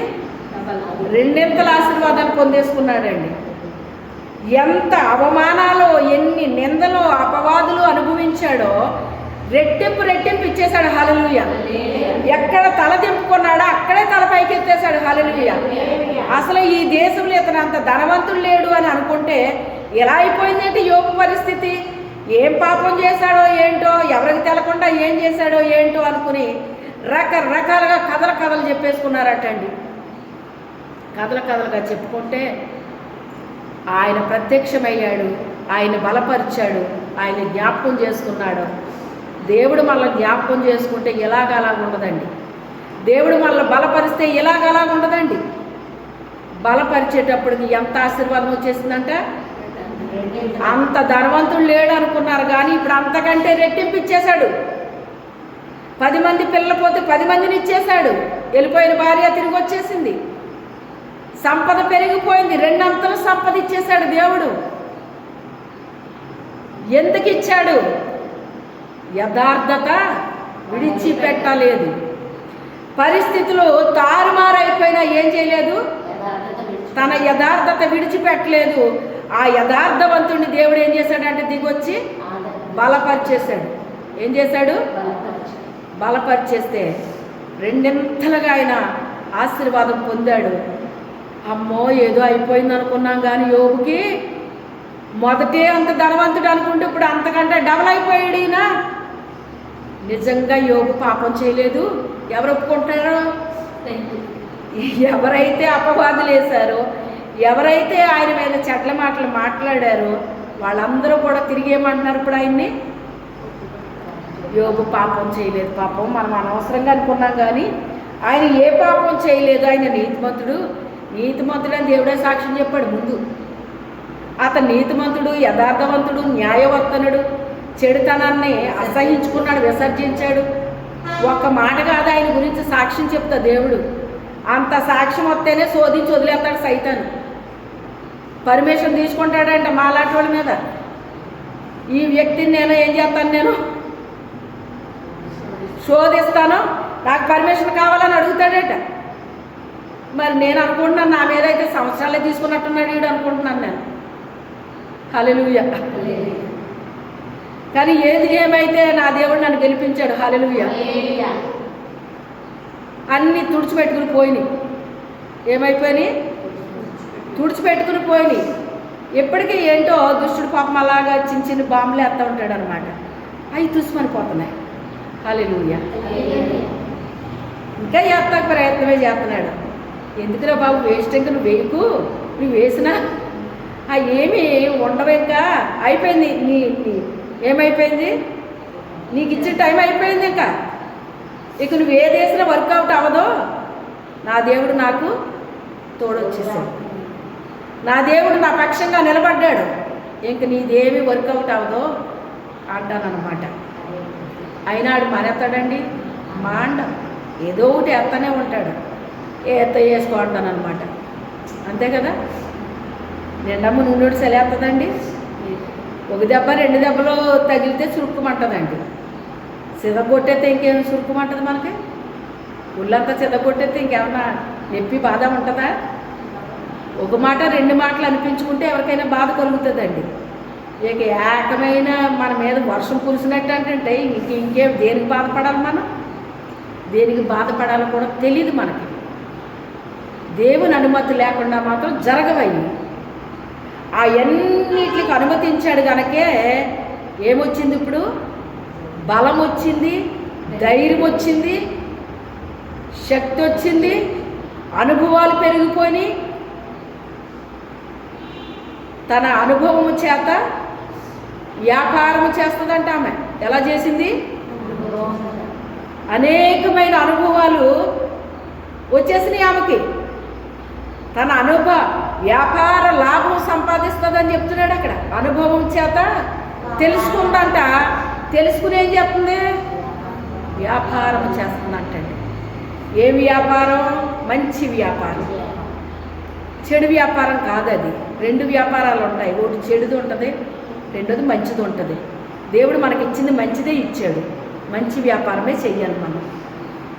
రెండింతల ఆశీర్వాదాలు పొందేసుకున్నాడండి. ఎంత అవమానాలు, ఎన్ని నిందలు, అపవాదులు అనుభవించాడో రెట్టింపు ఇచ్చేశాడు. హల్లెలూయా. ఎక్కడ తల దింపుకున్నాడో అక్కడే తల పైకెత్తేశాడు. హల్లెలూయా. అసలు ఈ దేశంలో ఇతను అంత ధనవంతుడు లేడు అని అనుకుంటే ఎలా అయిపోయిందంటే యోబు పరిస్థితి. ఏం పాపం చేశాడో ఏంటో, ఎవరికి తెలకుండా ఏం చేశాడో ఏంటో అనుకుని రకరకాలుగా కథలు చెప్పేసుకున్నారటండి. కథలుగా చెప్పుకుంటే ఆయన ప్రత్యక్షమయ్యాడు, ఆయన బలపరిచాడు, ఆయన జ్ఞాపకం చేసుకున్నాడు. దేవుడు మళ్ళీ జ్ఞాపకం చేసుకుంటే ఇలాగలా ఉండదండి. దేవుడు మళ్ళీ బలపరిస్తే ఇలాగలా ఉండదండి. బలపరిచేటప్పటికి ఎంత ఆశీర్వాదం వచ్చేసిందంట. అంత ధనవంతుడు లేడు అనుకున్నారు కానీ ఇప్పుడు అంతకంటే రెట్టింపు ఇచ్చేశాడు. 10 మంది పిల్లలు పోతే 10 మందిని ఇచ్చేశాడు. వెళ్ళిపోయిన భార్య తిరిగి వచ్చేసింది. సంపద పెరిగిపోయింది. 2 అంతలు సంపద ఇచ్చేశాడు దేవుడు. ఎందుకు ఇచ్చాడు? యథార్థత విడిచిపెట్టలేదు. పరిస్థితులు తారుమారైపోయినా ఏం చేయలేదు? తన యథార్థత విడిచిపెట్టలేదు. ఆ యథార్థవంతుడిని దేవుడు ఏం చేశాడంటే దిగొచ్చి బలపరిచేశాడు. ఏం చేశాడు? బలపరిచేస్తే రెండింతలుగా ఆయన ఆశీర్వాదం పొందాడు. అమ్మో ఏదో అయిపోయింది అనుకున్నాం కానీ యోబుకి మొదటే అంత ధనవంతుడు అనుకుంటే ఇప్పుడు అంతకంటే డబల్ అయిపోయాడు ఈయన. నిజంగా యోబు పాపం చేయలేదు. ఎవరు ఒప్పుకుంటారో? ఎవరైతే అపవాదులు వేశారో, ఎవరైతే ఆయన మీద చెడ్ల మాటలు మాట్లాడారో వాళ్ళందరూ కూడా తిరిగి ఏమంటున్నారు ఇప్పుడు ఆయన్ని? యోబు పాపం చేయలేదు. పాపం మనం అనవసరంగా అనుకున్నాం కానీ ఆయన ఏ పాపం చేయలేదు. ఆయన నీతిమంతుడు అని దేవుడే సాక్ష్యం చెప్పాడు ముందు. అతను నీతిమంతుడు, యథార్థవంతుడు, న్యాయవర్తనుడు, చెడుతనాన్ని అసహించుకున్నాడు, విసర్జించాడు. ఒక్క మాట కాదు ఆయన గురించి సాక్ష్యం చెప్తా దేవుడు. అంత సాక్ష్యం వస్తేనే శోధించి వదిలేస్తాడు సైతాను. పర్మిషన్ తీసుకుంటాడంట మాలాంటి వాళ్ళ మీద. ఈ వ్యక్తిని నేను ఏం చేస్తాను? నేను శోధిస్తాను, నాకు పర్మిషన్ కావాలని అడుగుతాడట. మరి నేను అనుకుంటున్నాను నా మీద అయితే సంవత్సరాలే తీసుకున్నట్టున్నాడు వీడు అనుకుంటున్నాను నేను. హల్లెలూయా. కానీ ఏది ఏమైతే నా దేవుడు నన్ను గెలిపించాడు. హల్లెలూయా. అన్నీ తుడిచిపెట్టుకుని పోయినాయి. ఏమైపోయినాయి? తుడిచిపెట్టుకుని పోయినాయి. ఎప్పటికీ ఏంటో దుష్టుడు పాపం అలాగా చిన్న బాంబులు వేస్తూ ఉంటాడు అనమాట. అవి తుస్మనిపోతున్నాయి. హల్లెలూయా. ఇంకా వేస్తాకు ప్రయత్నమే చేస్తున్నాడు. ఎందుకురా బాబు వేస్ట్, ఇంకా నువ్వు వేయకు, నువ్వు వేసినా ఏమీ ఉండవు, ఇంకా అయిపోయింది. ఏమైపోయింది? నీకు ఇచ్చే టైం అయిపోయింది. ఇక నువ్వు ఏ దేశంలో వర్కౌట్ అవ్వదో నా దేవుడు నాకు తోడొచ్చేసాడు. నా దేవుడు నా పక్షంగా నిలబడ్డాడు. ఇంక నీదేమీ వర్కౌట్ అవ్వదో అంటానన్నమాట. అయినా ఆడు మానేస్తాడండి? మాండ ఏదో ఒకటి ఎత్తనే ఉంటాడు. వేసుకో అంటానన్నమాట. అంతే కదా. నిండమ్మ నూనె సెలేస్తుందండి. ఒక దెబ్బ 2 దెబ్బలు తగిలితే చురుక్కుమంటుందండి. సిదగొట్టేస్తే ఇంకేం చురుక్కుమంటుంది మనకి? ఒళ్ళంతా సిదగొట్టేస్తే ఇంకేమన్నా నొప్పి బాధ ఉంటుందా? ఒక మాట 2 మాటలు అనిపించుకుంటే ఎవరికైనా బాధ కలుగుతుందండి. ఇక ఏకమైన మన మీద వర్షం కురిసినట్టు అంటే ఇంకేం దేనికి బాధపడాలి? మనం దేనికి బాధపడాలో కూడా తెలియదు మనకి. దేవుని అనుమతి లేకుండా మాత్రం జరగవయ్యి. ఆ అన్నిటికి అనుమతించాడు కనుకే ఏమొచ్చింది? ఇప్పుడు బలం వచ్చింది, ధైర్యం వచ్చింది, శక్తి వచ్చింది, అనుభవాలు పెరిగిపోయి తన అనుభవం చేత వ్యాపారం చేస్తుందంట. ఆమె ఎలా చేసింది? అనేకమైన అనుభవాలు వచ్చేసినాయి ఆమెకి. తన వ్యాపార లాభం సంపాదిస్తుందని చెప్తున్నాడు అక్కడ. అనుభవం చేత తెలుసుకుందంట. తెలుసుకుని ఏం చెప్తుంది? వ్యాపారం చేస్తుందంటండి. ఏ వ్యాపారం? మంచి వ్యాపారం, చెడు వ్యాపారం కాదు అది. 2 వ్యాపారాలు ఉంటాయి. ఒకటి చెడుది ఉంటుంది, రెండోది మంచిది ఉంటుంది. దేవుడు మనకి ఇచ్చింది మంచిదే ఇచ్చాడు. మంచి వ్యాపారమే చెయ్యాలి మనం.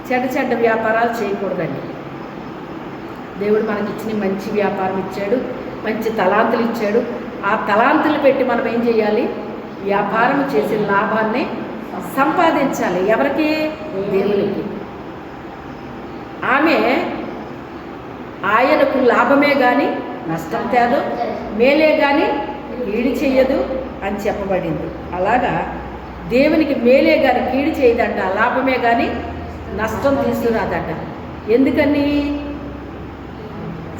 చెడ్డ వ్యాపారాలు చేయకూడదండి. దేవుడు మనకి ఇచ్చిన మంచి వ్యాపారం ఇచ్చాడు, మంచి తలాంతులు ఇచ్చాడు. ఆ తలాంతులు పెట్టి మనం ఏం చేయాలి? వ్యాపారం చేసి లాభాన్ని సంపాదించాలి. ఎవరికి? దేవునికి. ఆమె ఆయనకు లాభమే కానీ నష్టం తేదు, మేలే కానీ కీడు చెయ్యదు అని చెప్పబడింది. అలాగా దేవునికి మేలే కానీ కీడు చేయదంట, లాభమే కానీ నష్టం తీసుకురాదట. ఎందుకని?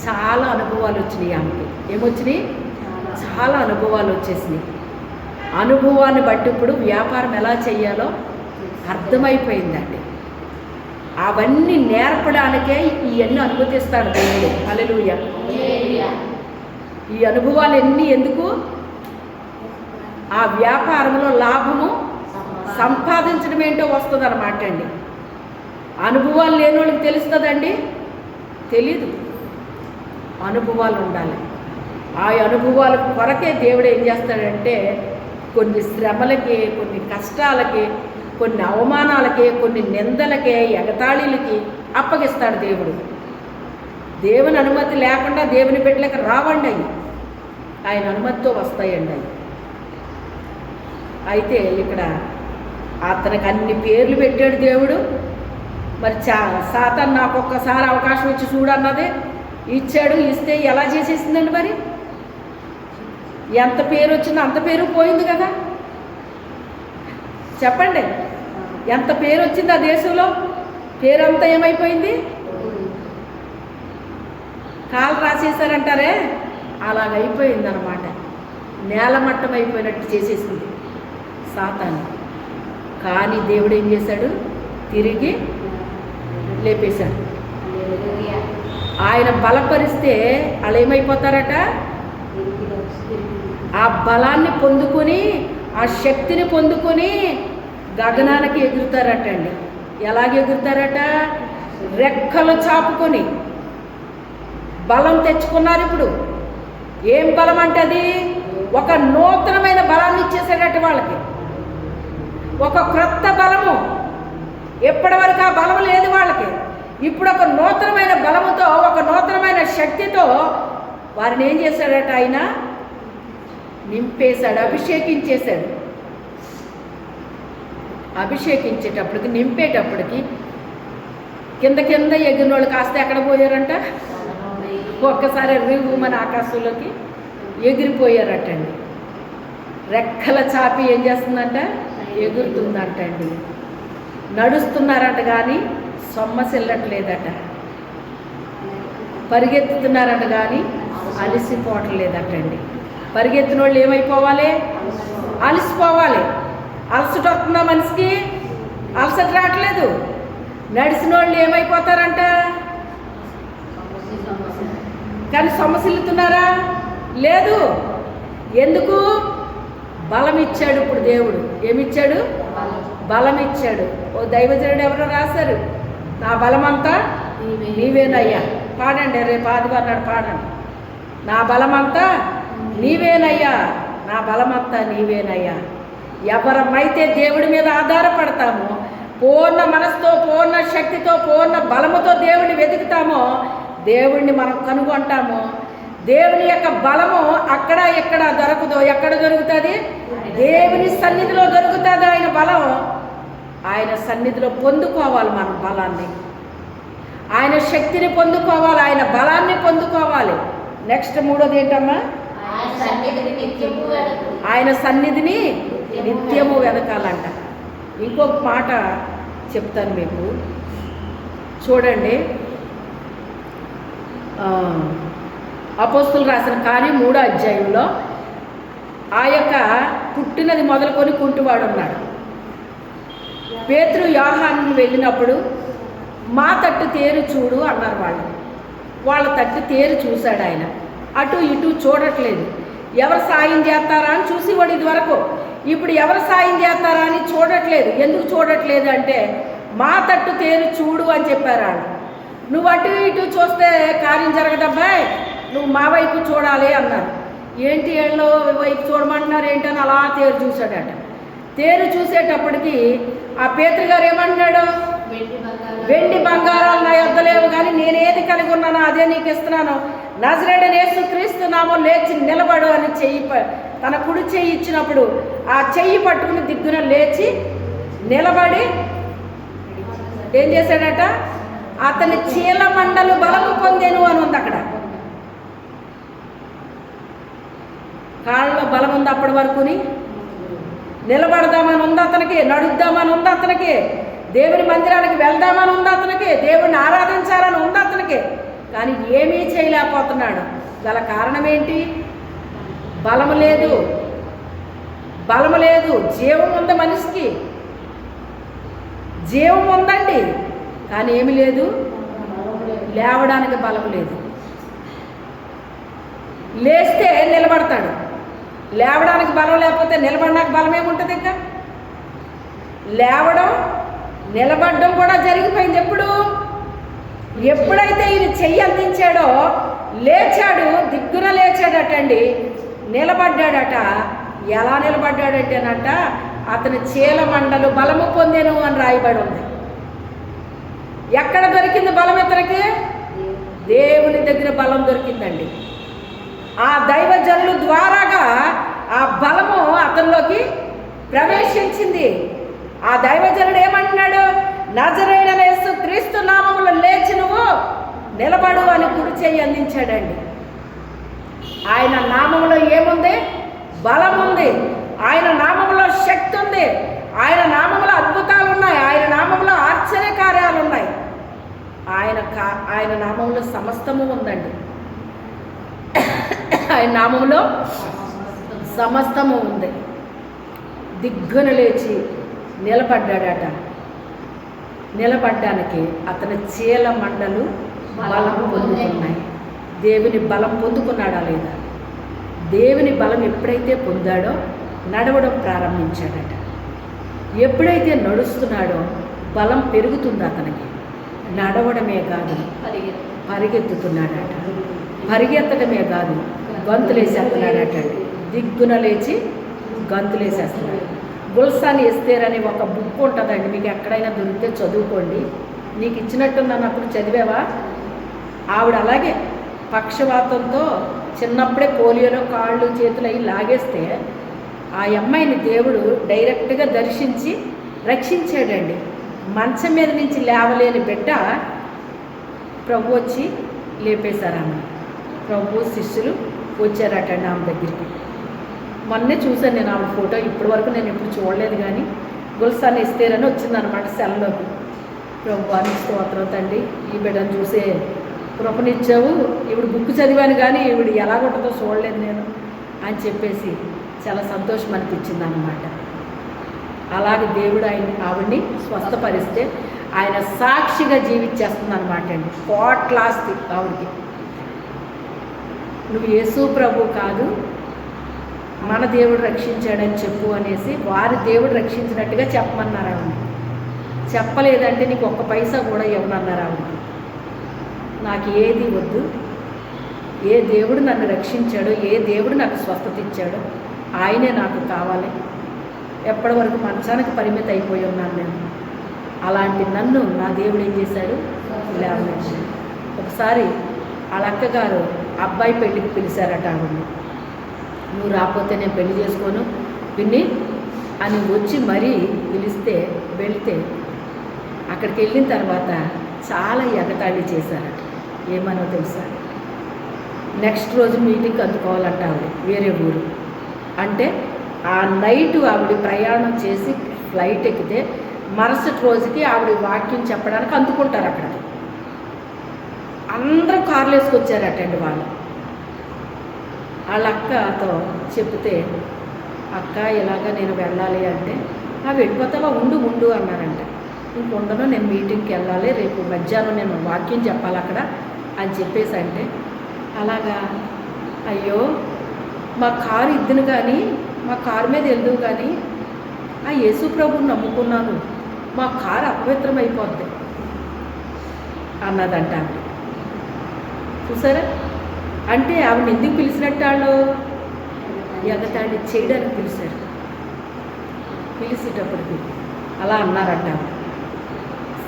చాలా అనుభవాలు వచ్చినాయి ఆమెకి. ఏమొచ్చినాయి? చాలా అనుభవాలు వచ్చేసినాయి. అనుభవాన్ని బట్టి ఇప్పుడు వ్యాపారం ఎలా చేయాలో అర్థమైపోయిందండి. అవన్నీ నేర్పడానికే ఇవన్నీ అనుమతిస్తాడు దేవుడు. హల్లెలూయా. ఈ అనుభవాలన్నీ ఎందుకు? ఆ వ్యాపారంలో లాభము సంపాదించడం ఏంటో వస్తుంది అన్నమాట అండి. అనుభవాలు లేని వాళ్ళకి తెలుస్తుందండి? తెలీదు. అనుభవాలు ఉండాలి. ఆ అనుభవాల కొరకే దేవుడు ఏం చేస్తాడంటే కొన్ని శ్రమలకి, కొన్ని కష్టాలకి, కొన్ని అవమానాలకి, కొన్ని నిందలకి, ఎగతాళిలకి అప్పగిస్తాడు దేవుడు. దేవుని అనుమతి లేకుండా దేవుని బిడ్డలకు రావండి అవి. ఆయన అనుమతితో వస్తాయండి అవి. అయితే ఇక్కడ అతనికి అన్ని పేర్లు పెట్టాడు దేవుడు. మరి సాతాను నాకు ఒక్కసారి అవకాశం ఇచ్చి చూడన్నది ఇచ్చాడు. ఇస్తే ఎలా చేసేసిందండి? మరి ఎంత పేరు వచ్చిందో అంత పేరు పోయింది కదా. చెప్పండి, ఎంత పేరు వచ్చింది ఆ దేశంలో? పేరంతా ఏమైపోయింది? కాలు రాసేసారంటారే, అలాగైపోయింది అన్నమాట. నేలమట్టం అయిపోయినట్టు చేసేసింది సాతాను. కానీ దేవుడు ఏం చేశాడు? తిరిగి లేపేశాడు. ఆయన బలపరిస్తే వాళ్ళు ఏమైపోతారట? ఆ బలాన్ని పొందుకొని, ఆ శక్తిని పొందుకొని గగనానికి ఎగురుతారటండి. ఎలాగ ఎగురుతారట? రెక్కలు చాపుకొని బలం తెచ్చుకున్నారు. ఇప్పుడు ఏం బలం అంటే అది ఒక నూతనమైన బలాన్ని ఇచ్చేసాడట వాళ్ళకి. ఒక క్రొత్త బలము. ఎప్పటి వరకు ఆ బలం లేదు వాళ్ళకి. ఇప్పుడు ఒక నూతనమైన బలముతో, ఒక నూతనమైన శక్తితో వారిని ఏం చేశాడట? ఆయన నింపేశాడు, అభిషేకించేశాడు. అభిషేకించేటప్పటికి, నింపేటప్పటికి కింద ఎగిరిన వాళ్ళు కాస్త ఎక్కడ పోయారంట? ఒక్కసారి రివ్వుమని ఆకాశంలోకి ఎగిరిపోయారటండి. రెక్కల చాపి ఏం చేస్తుందంట? ఎగురుతుందంటండి. నడుస్తున్నారంట కానీ సొమ్మసిల్లట్లేదట. పరిగెత్తుతున్నారంట కానీ అలసిపోవట్లేదటండి. పరిగెత్తిన వాళ్ళు ఏమైపోవాలి? అలసిపోవాలి. అలసట వస్తుందా మనిషికి? అలసట రావట్లేదు. నడిచిన వాళ్ళు ఏమైపోతారంట? కానీ సొమ్మసిల్లుతున్నారా? లేదు. ఎందుకు? బలం ఇచ్చాడు. ఇప్పుడు దేవుడు ఏమిచ్చాడు? బలం ఇచ్చాడు. ఓ దైవజనుడు ఎవరో రాశారు, నా బలమంతా నీవేనయ్యా. పాడండి, రేపు ఆదివారం నాడు పాడండి. నా బలమంతా నీవేనయ్యా, నా బలమంతా నీవేనయ్యా. ఎవరమైతే దేవుడి మీద ఆధారపడతామో, పూర్ణ మనసుతో, పూర్ణ శక్తితో, పూర్ణ బలముతో దేవుడిని వెతుకుతామో, దేవుడిని మనం కనుగొంటామో. దేవుని యొక్క బలము అక్కడ ఎక్కడ దొరకదో. ఎక్కడ దొరుకుతుంది? దేవుని సన్నిధిలో దొరుకుతుంది. ఆయన బలం ఆయన సన్నిధిలో పొందుకోవాలి. మనం బలాన్ని, ఆయన శక్తిని పొందుకోవాలి, ఆయన బలాన్ని పొందుకోవాలి. నెక్స్ట్ మూడోది ఏంటమ్మా? ఆయన సన్నిధిని నిత్యము వెదకాలంట. ఇంకొక మాట చెప్తాను మీకు, చూడండి. అపోస్తులు రాసిన కార్యం 3వ అధ్యాయంలో ఆ యొక్క పుట్టినది మొదలుకొని కుంటివాడు ఉన్నాడు. పేతురు యోహాను వెళ్ళినప్పుడు మా తట్టు తేరు చూడు అన్నారు వాళ్ళు. వాళ్ళ తట్టు తేరు చూశాడు ఆయన. అటు ఇటు చూడట్లేదు. ఎవరు సాయం చేస్తారా అని చూసేవాడు ఇది వరకు. ఇప్పుడు ఎవరు సాయం చేస్తారా అని చూడట్లేదు. ఎందుకు చూడట్లేదు అంటే, మా తట్టు తేరు చూడు అని చెప్పారు వాళ్ళు. నువ్వు అటు ఇటు చూస్తే కార్యం జరగదబ్బాయి, నువ్వు మా వైపు చూడాలి అన్నారు. ఏంటి ఏళ్ళో వైపు చూడమంటున్నారు ఏంటని అలా తేరు చూశాడట. తేరు చూసేటప్పటికి ఆ పేతురు గారు ఏమన్నాడు? వెండి బంగారాలు నా యొద్ద లేవు, కానీ నేనేది కలిగి ఉన్నానో అదే నీకు ఇస్తున్నాను. నజరేయుడైన యేసుక్రీస్తు నామములో లేచి నిలబడు అని తన కుడి చెయ్యి ఇచ్చినప్పుడు ఆ చెయ్యి పట్టుకుని దిగ్గున లేచి నిలబడి ఏం చేశాడట? అతని చీల మండలు బలము పొందెను అని ఉంది అక్కడ. కాళ్ళలో బలం ఉంది అప్పటి వరకుని. నిలబడదామని ఉంది అతనికి, నడుద్దామని ఉంది అతనికి, దేవుని మందిరానికి వెళ్దామని ఉంది అతనికి, దేవుడిని ఆరాధించాలని ఉంది అతనికి. కానీ ఏమీ చేయలేకపోతున్నాడు. గల కారణం ఏంటి? బలము లేదు. బలము లేదు. జీవం ఉంది మనిషికి, జీవం ఉందండి, కానీ ఏమి లేదు, లేవడానికి బలం లేదు. లేస్తే నిలబడతాడు. లేవడానికి బలం లేకపోతే నిలబడడానికి బలం ఏముంటుంది? ఇంకా లేవడం నిలబడడం కూడా జరిగిపోయింది. ఎప్పుడైతే ఈయన చెయ్యి అందించాడో లేచాడు, దిగ్గున లేచాడటండి, నిలబడ్డాడట. ఎలా నిలబడ్డాడంటేనట, అతని చీల మండలు బలము పొందెను అని రాయబడి ఉంది. ఎక్కడ దొరికింది బలం ఇతనికి? దేవుని దగ్గర బలం దొరికిందండి. ఆ దైవజనుల ద్వారాగా ఆ బలము అతనిలోకి ప్రవేశించింది. ఆ దైవజనుడు ఏమంటున్నాడు? నజరేయుడైన యేసుక్రీస్తు నామములో లేచి నువ్వు నిలబడు అని కుడి చెయ్యి అందించాడండి. ఆయన నామములో ఏముంది? బలం ఉంది. ఆయన నామములో శక్తి ఉంది. ఆయన నామములో అద్భుతాలు ఉన్నాయి. ఆయన నామములో ఆశ్చర్య కార్యాలు ఉన్నాయి. ఆయన నామములో సమస్తము ఉందండి. ఆయన నామములో సమస్తము ఉంది. దిగ్గున లేచి నిలబడ్డాడట. నిలబడ్డానికి అతని చీల మండలు బలం పొందుతున్నాయి. దేవుని బలం పొందుకున్నాడా లేదా? దేవుని బలం ఎప్పుడైతే పొందాడో నడవడం ప్రారంభించాడట. ఎప్పుడైతే నడుస్తున్నాడో బలం పెరుగుతుంది అతనికి. నడవడమే కాదు, పరిగెత్తుతున్నాడట. పరిగెత్తడమే కాదు, గంతులేసేస్తున్నాడట. దిగ్గున లేచి గంతులేసేస్తున్నాడు. గుల్సాన్ ఎస్తేర్ అనే ఒక బుక్ ఉంటుందండి, మీకు ఎక్కడైనా దొరికితే చదువుకోండి. నీకు ఇచ్చినట్టుంది అన్నప్పుడు చదివావా? ఆవిడ అలాగే పక్షవాతంతో చిన్నప్పుడే పోలియోలో కాళ్ళు చేతులు అవి లాగేస్తే ఆ అమ్మాయిని దేవుడు డైరెక్ట్గా దర్శించి రక్షించాడండి. మంచం మీద నుంచి లేవలేని బిడ్డ ప్రభు వచ్చి లేపేశారు. ఆమె ప్రభు శిష్యులు వచ్చారటండి ఆమె దగ్గరికి. మొన్నే చూశాను నేను ఆమె ఫోటో. ఇప్పటి వరకు నేను ఎప్పుడు చూడలేదు, కానీ గుల్సాన్ ఎస్తేరని వచ్చిందనమాట సెల్లోకి. ప్రభు అని స్తోత్రం తండ్రి, ఈ బిడ్డను చూసే కృపనిచ్చావు. ఈవిడ బుక్ చదివాను కానీ ఈవిడ ఎలాగుంటుందో చూడలేదు నేను అని చెప్పేసి చాలా సంతోషం అనిపించింది అన్నమాట. అలాగే దేవుడు ఆవిడ్ని స్వస్థపరిస్తే ఆయన సాక్షిగా జీవించేస్తుంది అనమాట అండి. కోట్లాస్తి ఆవిడికి. నువ్వు యేసు ప్రభు కాదు, మన దేవుడు రక్షించాడని చెప్పు అనేసి వారి దేవుడు రక్షించినట్టుగా చెప్పమన్నారు ఆవిడ. చెప్పలేదంటే నీకు ఒక్క పైసా కూడా ఇవ్వనన్నారు ఆవిడ. నాకు ఏది వద్దు, ఏ దేవుడు నన్ను రక్షించాడో, ఏ దేవుడు నాకు స్వస్థత ఇచ్చాడో ఆయనే నాకు కావాలి. ఎప్పటి వరకు మంచానికి పరిమితి అయిపోయి ఉన్నాను నేను. అలాంటి నన్ను నా దేవుడు ఏం చేశాడు, లేవనెత్తాడు. ఒకసారి వాళ్ళ అక్కగారు అబ్బాయి పెళ్ళికి పిలిచారట ఆవిడ్ని. నువ్వు రాకపోతే నేను పెళ్లి చేసుకోను పిన్ని అని వచ్చి మరీ పిలిస్తే వెళ్తే అక్కడికి వెళ్ళిన తర్వాత చాలా ఎగతాళి చేశారట. ఏమనో తెలుసా, నెక్స్ట్ రోజు మీటింగ్కి అందుకోవాలంట ఆవిడ వేరే ఊరు. అంటే ఆ నైటు ఆవిడ ప్రయాణం చేసి ఫ్లైట్ ఎక్కితే మరుసటి రోజుకి ఆవిడ వాక్యం చెప్పడానికి అందుకుంటారు అక్కడ. అందరూ కార్లు వేసుకొచ్చారటండి వాళ్ళు. వాళ్ళ అక్కతో చెప్తే, అక్క ఇలాగ నేను వెళ్ళాలి అంటే, వెళ్ళిపోతావా, ఉండు ఉండు అన్నారంట. ఇంక ఉండను, నేను మీటింగ్కి వెళ్ళాలి, రేపు మధ్యాహ్నం నేను వాక్యం చెప్పాలి అక్కడ అని చెప్పేసి అంటే, అలాగా అయ్యో మా కారు ఇద్దును కానీ, మా కారు మీద వెళ్దువు కానీ, ఆ యేసు ప్రభువుని నమ్ముకున్నాను, మా కారు అపవిత్రం అయిపోద్ది అన్నదంట ఆవిడ. చూసారా, అంటే ఆవిడ ఎందుకు పిలిచినట్టు వాళ్ళు ఎగతాళి చేయడానికి పిలిచారు. పిలిచేటప్పటికి అలా అన్నారంట.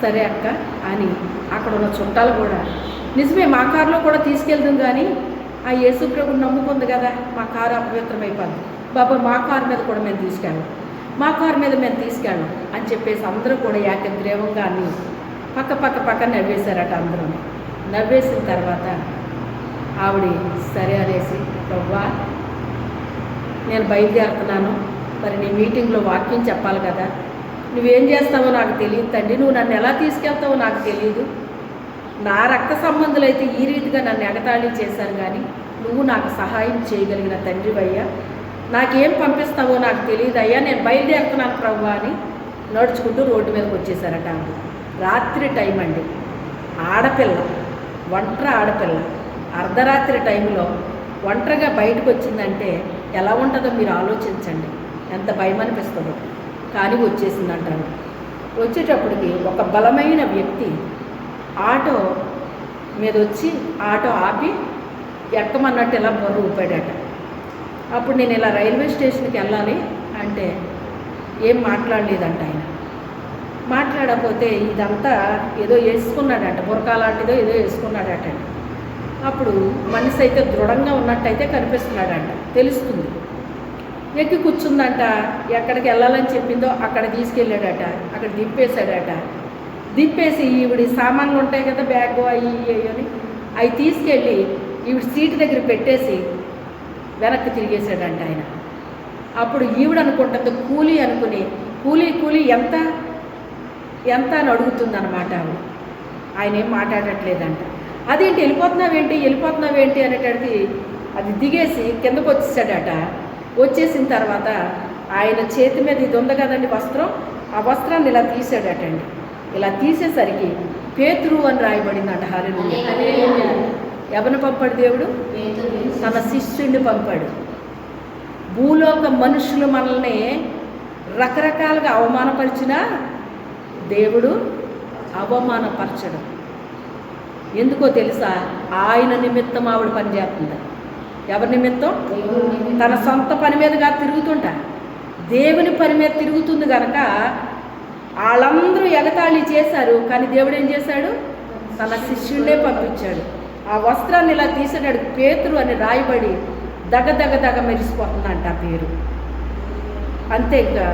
సరే అక్క అని అక్కడ ఉన్న చుట్టాలు కూడా, నిజమే మా కారులో కూడా తీసుకెళ్దాం కానీ ఆ యేసు ప్రభువుని నమ్ముకుంది కదా, మా కారు అపవిత్రం అయిపోద్ది, బాబా మా కారు మీద కూడా మేము తీసుకెళ్ళాం, మా కారు మీద మేము తీసుకెళ్ళాం అని చెప్పేసి అందరూ కూడా ఏకగ్రీవంగా అని పక్క నవ్వేశారట. అందరూ నవ్వేసిన తర్వాత ఆవిడ సరే అనేసి, ప్రవ్వా నేను బయలుదేరుతున్నాను, మరి నీ మీటింగ్లో వాక్యం చెప్పాలి కదా, నువ్వేం చేస్తావో నాకు తెలియదు తండ్రి, నువ్వు నన్ను ఎలా తీసుకెళ్తావో నాకు తెలియదు, నా రక్త సంబంధులు అయితే ఈ రీతిగా నన్ను ఎగతాళి చేశారు కానీ నువ్వు నాకు సహాయం చేయగలిగిన తండ్రివయ్యా, నాకేం పంపిస్తావో నాకు తెలియదు అయ్యా, నేను బయలుదేరుతున్నాను ప్రవ్వా అని నడుచుకుంటూ రోడ్డు మీదకి వచ్చేసారట. రాత్రి టైం అండి, ఆడపిల్ల, ఒంటరి ఆడపిల్ల అర్ధరాత్రి టైంలో ఒంటరిగా బయటకు వచ్చిందంటే ఎలా ఉంటుందో మీరు ఆలోచించండి, ఎంత భయం అనిపిస్తుందో. కానీ వచ్చేసిందంటారు. వచ్చేటప్పటికి ఒక బలమైన వ్యక్తి ఆటో మీద వచ్చి ఆటో ఆపి ఎక్కమన్నట్టు ఇలా బరువు ఊపాడట. అప్పుడు నేను ఇలా రైల్వే స్టేషన్కి వెళ్ళాలి అంటే ఏం మాట్లాడలేదంట ఆయన. మాట్లాడకపోతే ఇదంతా ఏదో వేసుకున్నాడట, బురకా లాంటిదో ఏదో వేసుకున్నాడట. అప్పుడు మనిషి అయితే దృఢంగా ఉన్నట్టయితే కనిపిస్తున్నాడంట, తెలుస్తుంది. ఎక్కి కూర్చుందంట, ఎక్కడికి వెళ్ళాలని చెప్పిందో అక్కడ తీసుకెళ్ళాడట, అక్కడ దింపేశాడట. దింపేసి ఈవిడి సామాన్లు ఉంటాయి కదా, బ్యాగ్ అవి అని అవి తీసుకెళ్ళి ఈవిడ సీటు దగ్గర పెట్టేసి వెనక్కి తిరిగేశాడంట ఆయన. అప్పుడు ఈవిడ అనుకుంటుంది కూలీ అనుకుని, కూలీ ఎంత ఎంత అని అడుగుతుందన్నమాట ఆవిడ. ఆయన ఏం మాట్లాడట్లేదంట. అదేంటి వెళ్ళిపోతున్నావేంటి అనేటడికి అది దిగేసి కిందకు వచ్చేసాడట. వచ్చేసిన తర్వాత ఆయన చేతి మీద ఇది ఉంది కదండి వస్త్రం, ఆ వస్త్రాన్ని ఇలా తీసాడటండి. ఇలా తీసేసరికి పేతురు అని రాయబడిందంట. హల్లెలూయా. ఎవరిని పంపాడు దేవుడు? తన శిష్యుడిని పంపాడు. భూలోక మనుషులు మనల్ని రకరకాలుగా అవమానపరిచినా దేవుడు అవమానపరచడం. ఎందుకో తెలుసా? ఆయన నిమిత్తం ఆవిడ పనిచేస్తుంది. ఎవరి నిమిత్తం? తన సొంత పని మీదగా తిరుగుతుంటా, దేవుని పని మీద తిరుగుతుంది కనుక వాళ్ళందరూ ఎగతాళి చేశారు. కానీ దేవుడు ఏం చేశాడు? తన శిష్యుడే పంపించాడు. ఆ వస్త్రాన్ని ఇలా తీసాడు, పేతురు అని రాయబడి దగ మెరిసిపోతుందంట ఆ పేరు. అంతే, ఇంకా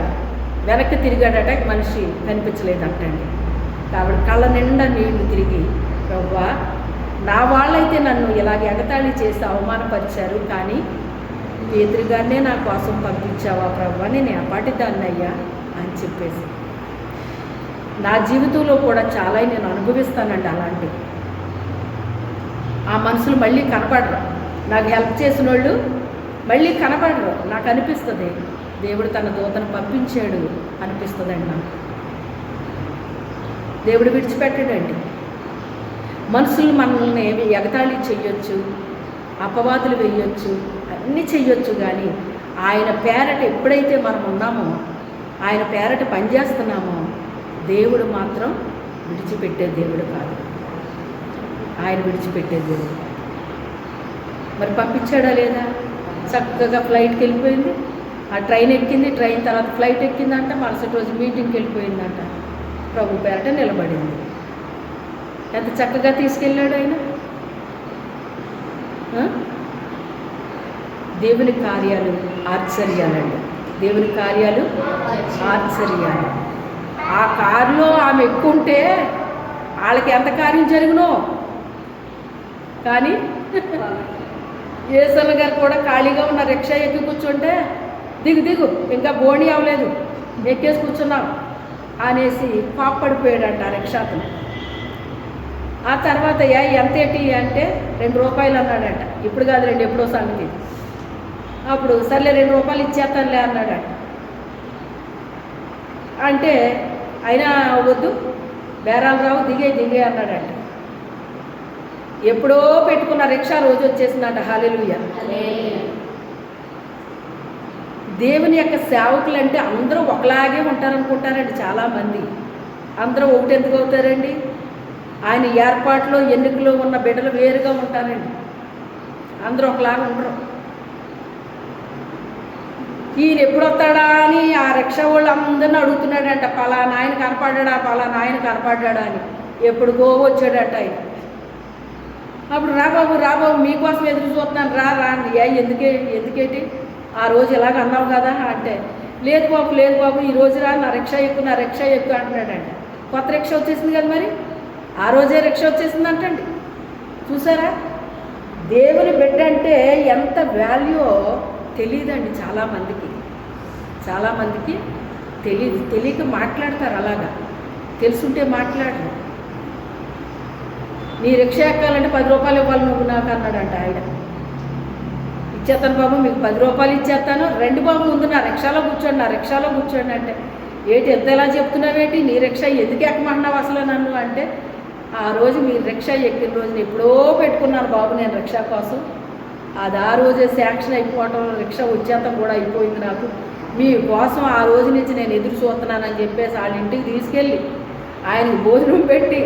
వెనక్కి తిరిగాడట, మనిషి కనిపించలేదంటండి. కాబట్టి కళ్ళ నిండా నీళ్లు తిరిగి, ప్రవ్వా నా వాళ్ళైతే నన్ను ఇలాగ ఎగతాళి చేసి అవమానపరిచారు, కానీ పేతురు గారినే నా కోసం పంపించావా ప్రవ్వా, నేను ఎప్పటిదాన్ని అయ్యా అని చెప్పేసి. నా జీవితంలో కూడా చాలా నేను అనుభవిస్తానండి అలాంటివి. ఆ మనుషులు మళ్ళీ కనపడరు, నాకు హెల్ప్ చేసిన వాళ్ళు మళ్ళీ కనపడరు. నాకు అనిపిస్తుంది దేవుడు తన దూతను పంపించాడు అనిపిస్తుందండి నాకు. దేవుడు విడిచిపెట్టాడండి. మనుషులు మనల్ని ఎగతాళి చెయ్యొచ్చు, అపవాదులు వేయొచ్చు, అన్నీ చెయ్యొచ్చు, కానీ ఆయన పేరట ఎప్పుడైతే మనం ఉన్నామో, ఆయన పేరట పనిచేస్తున్నామో, దేవుడు మాత్రం విడిచిపెట్టే దేవుడు కాదు. ఆయన విడిచిపెట్టే దేవుడు. మరి పంపించాడా లేదా? చక్కగా ఫ్లైట్కి వెళ్ళిపోయింది, ఆ ట్రైన్ ఎక్కింది, ట్రైన్ తర్వాత ఫ్లైట్ ఎక్కిందంట, మరుసటి రోజు మీటింగ్కి వెళ్ళిపోయిందంట, ప్రభు పేరట నిలబడింది. ఎంత చక్కగా తీసుకెళ్ళాడు ఆయన. దేవుని కార్యాలు ఆశ్చర్యాలండి. దేవుని కార్యాలు ఆశ్చర్యాలు. ఆ కారులో ఆమె ఎక్కుంటే వాళ్ళకి ఎంత కార్యం జరిగినో. కానీ యేసన్న గారు కూడా ఖాళీగా ఉన్న రిక్షా ఎక్కి కూర్చుంటే, దిగు దిగు ఇంకా బోణి అవ్వలేదు, ఎక్కేసి కూర్చున్నాం అనేసి పాపడిపోయాడంట ఆ రిక్షాతో. ఆ తర్వాత ఎంతేటి అంటే 2 రూపాయలు అన్నాడంట. ఇప్పుడు కాదు రండి, ఎప్పుడో సంగతి. అప్పుడు సర్లే 2 రూపాయలు ఇచ్చేస్తానులే అన్నాడంట. అంటే అయినా వద్దు, బేరాలు రావు, దిగే అన్నాడంట. ఎప్పుడో పెట్టుకున్న రిక్షా రోజు వచ్చేసిందంట. హల్లెలూయా. దేవుని యొక్క సేవకులు అంటే అందరూ ఒకలాగే ఉంటారనుకుంటారండి చాలామంది. అందరూ ఒకటి ఎందుకు అవుతారండి? ఆయన ఏర్పాట్లో ఎన్నికలో ఉన్న బిడ్డలు వేరుగా ఉంటారండి. అందరూ ఒకలాగా ఉండరు. ఈయన ఎప్పుడు వస్తాడా అని ఆ రిక్షా వాళ్ళు అందరిని అడుగుతున్నాడంట, పలానా ఆయన కనపడ్డా, పలానా ఆయన కనపడ్డా అని. ఎప్పుడుకో వచ్చాడట ఆయన. అప్పుడు రా బాబు మీకోసం ఎదురు చూస్తున్నాను, రా అని. ఎందుకేంటి ఆ రోజు ఎలాగ అన్నావు కదా అంటే, లేదు బాబు ఈ రోజు రా, నా రిక్షా ఎక్కు అంటున్నాడంట. కొత్త రిక్షా వచ్చేసింది కదా, మరి ఆ రోజే రిక్షా వచ్చేసిందంటండి. చూసారా? దేవుని బిడ్డ అంటే ఎంత వాల్యూ తెలియదండి చాలామందికి తెలియక మాట్లాడతారు. అలాగా తెలుసుంటే మాట్లాడరు. నీ రిక్షా ఎక్కాలంటే 10 రూపాయలు ఇవ్వాలి నువ్వు నాకు అన్నాడంట ఆయన. ఇచ్చేస్తాను బాబు, మీకు 10 రూపాయలు ఇచ్చేస్తాను, 2 బాబు ముందు నా రిక్షాలో కూర్చోండి అంటే, ఏంటి ఎంత ఎలా చెప్తున్నావేంటి, నీ రిక్షా ఎందుకు ఎక్కమంటున్నావు అసలు నన్ను అంటే, ఆ రోజు మీరు రిక్షా ఎక్కిన రోజున ఎప్పుడో పెట్టుకున్నాను బాబు నేను రిక్షా కోసం, అది ఆ రోజే శాంక్షన్ అయిపోవటం, రిక్షా వచ్చేంతం కూడా అయిపోయింది నాకు, మీ కోసం ఆ రోజు నుంచి నేను ఎదురు చూస్తున్నానని చెప్పేసి వాళ్ళ ఇంటికి తీసుకెళ్ళి ఆయనకు భోజనం పెట్టి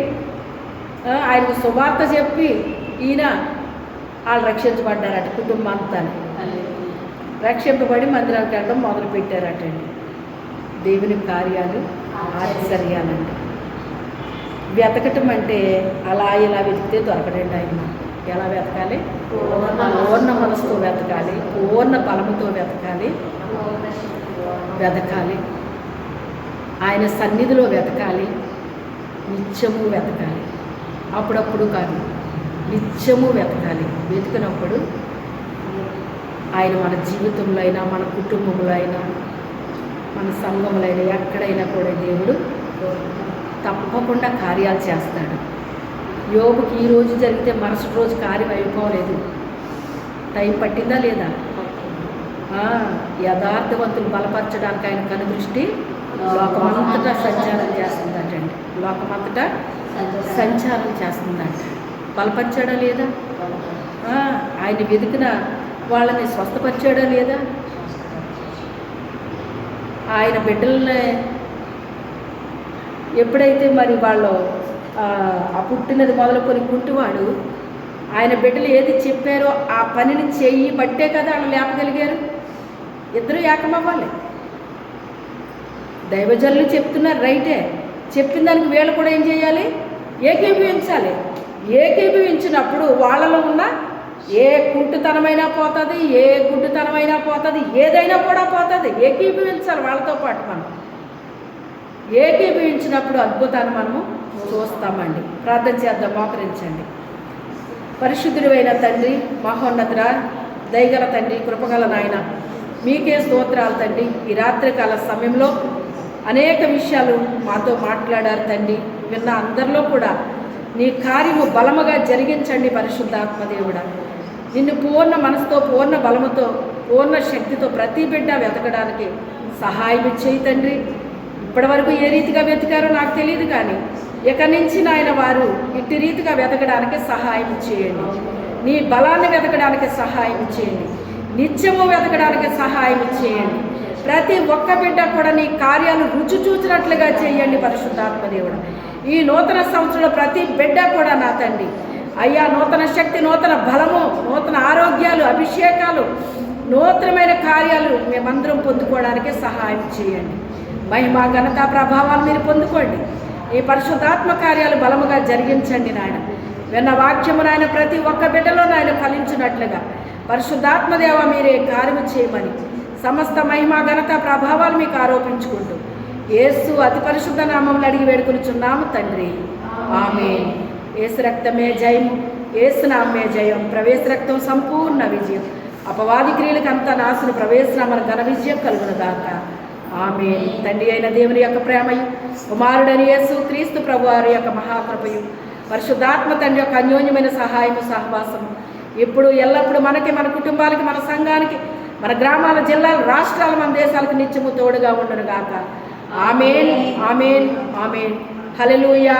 ఆయనకు శుభార్త చెప్పి ఈయన వాళ్ళు రక్షించబడ్డారట. కుటుంబం అంతా రక్షింపబడి మందిరానికి వెళ్ళడం మొదలు పెట్టారటండి. దేవుని కార్యాలు ఆశ్చర్యాలండి. వెతకటం అంటే అలా ఇలా వెతికితే దొరకడండి. ఆయన ఎలా వెతకాలి? పూర్ణ మనసుతో వెతకాలి, పూర్ణ బలముతో వెతకాలి. ఆయన సన్నిధిలో వెతకాలి, నిత్యము వెతకాలి. అప్పుడప్పుడు కాదు, నిత్యము వెతకాలి. వెతికినప్పుడు ఆయన మన జీవితంలో అయినా, మన కుటుంబంలో అయినా, మన సంఘంలో అయినా, ఎక్కడైనా కూడా దేవుడు తప్పకుండా కార్యాలు చేస్తాడు. యోబుకి ఈ రోజు జరిగితే మరుసటి రోజు కార్యం అయిపోలేదు. టైం పట్టిందా లేదా? యథార్థవంతులు బలపరచడానికి ఆయన కనుదృష్టి లోకమంతటా సంచారం చేస్తుందటండి. లోకమంతటా సంచారం చేస్తుందంట. బలపరిచాడా లేదా? ఆయన వెతికిన వాళ్ళని స్వస్థపరిచాడా లేదా? ఆయన బిడ్డలని ఎప్పుడైతే మరి వాళ్ళు ఆ పుట్టినది మొదలుకొని కుంటివాడు ఆయన బిడ్డలు ఏది చెప్పారో ఆ పనిని చెయ్యి బట్టే కదా వాళ్ళు లేపగలిగారు. ఇద్దరు ఏకమవ్వాలి. దైవజనులు చెప్తున్నారు రైటే, చెప్పిన దానికి వీళ్ళు కూడా ఏం చేయాలి? ఏకీభవించాలి. ఏకీభవించినప్పుడు వాళ్ళలో ఉన్న ఏ కుంటుతనమైనా పోతుంది, ఏ గుడ్డుతనమైనా పోతుంది, ఏదైనా కూడా పోతుంది. ఏకీభవించాలి వాళ్ళతో పాటు. మనం ఏకీభవించినప్పుడు అద్భుతాన్ని మనము చూస్తామండి. ప్రార్థన చేద్దాం, మోకరించండి. పరిశుద్ధుడైన తండ్రి, మహోన్నతుడ, దయగల తండ్రి, కృపగల నాయన, మీకే స్తోత్రాలు తండ్రి. ఈ రాత్రికాల సమయంలో అనేక విషయాలు మాతో మాట్లాడారు తండ్రి. విన్న అందరిలో కూడా నీ కార్యము బలముగా జరిగించండి పరిశుద్ధాత్మదేవుడా. నిన్ను పూర్ణ మనసుతో, పూర్ణ బలముతో, పూర్ణ శక్తితో ప్రతి బిడ్డ వెతకడానికి సహాయం చేయి తండ్రి. ఇప్పటి వరకు ఏ రీతిగా వెతికారో నాకు తెలియదు, కానీ ఇక నుంచి నాయన వారు ఇట్టి రీతిగా వెతకడానికి సహాయం చేయండి. నీ బలాన్ని వెతకడానికి సహాయం చేయండి. నిత్యము వెతకడానికి సహాయం చేయండి. ప్రతి ఒక్క బిడ్డ కూడా నీ కార్యాలు రుచి చూసినట్లుగా చేయండి పరిశుద్ధాత్మ దేవుడు. ఈ నూతన సంవత్సరంలో ప్రతి బిడ్డ కూడా నా తండ్రి అయ్యా నూతన శక్తి, నూతన బలము, నూతన ఆరోగ్యాలు, అభిషేకాలు, నూతనమైన కార్యాలు మేమందరం పొందుకోవడానికి సహాయం చేయండి. మహిమ, ఘనత, ప్రభావాలు మీరు పొందుకోండి. ఈ పరిశుద్ధాత్మ కార్యాలు బలముగా జరిగించండి నాయన. విన్న వాక్యము నాయన ప్రతి ఒక్క బిడ్డలో నాయన ఫలించినట్లుగా పరిశుద్ధాత్మదేవ మీరే కార్యము చేయమని సమస్త మహిమ, ఘనత, ప్రభావాలు మీకు ఆరోపించుకుంటూ యేసు అతి పరిశుద్ధ నామములు అడిగి వేడుకొనుచున్నాము తండ్రి. ఆమేన్. యేసు రక్తమే జయము, యేసు నామే జయం. ప్రవేశ రక్తం సంపూర్ణ విజయం. అపవాది క్రియలకు అంత నాశన ప్రవేశనామన ఘన విజయం కలుగునుగాక. ఆమేన్. తండ్రి అయిన దేవుని యొక్క ప్రేమయు, కుమారుడని యేసు క్రీస్తు ప్రభువారి యొక్క మహాకృపయు, పరిశుద్ధాత్మ తండ్రి యొక్క అన్యోన్యమైన సహాయము, సహవాసము ఇప్పుడు ఎల్లప్పుడూ మనకి, మన కుటుంబాలకి, మన సంఘానికి, మన గ్రామాల, జిల్లాల, రాష్ట్రాల, మన దేశాలకు నిత్యము తోడుగా ఉండునుగాక. ఆమేన్, ఆమేన్, ఆమేన్. హల్లెలూయా.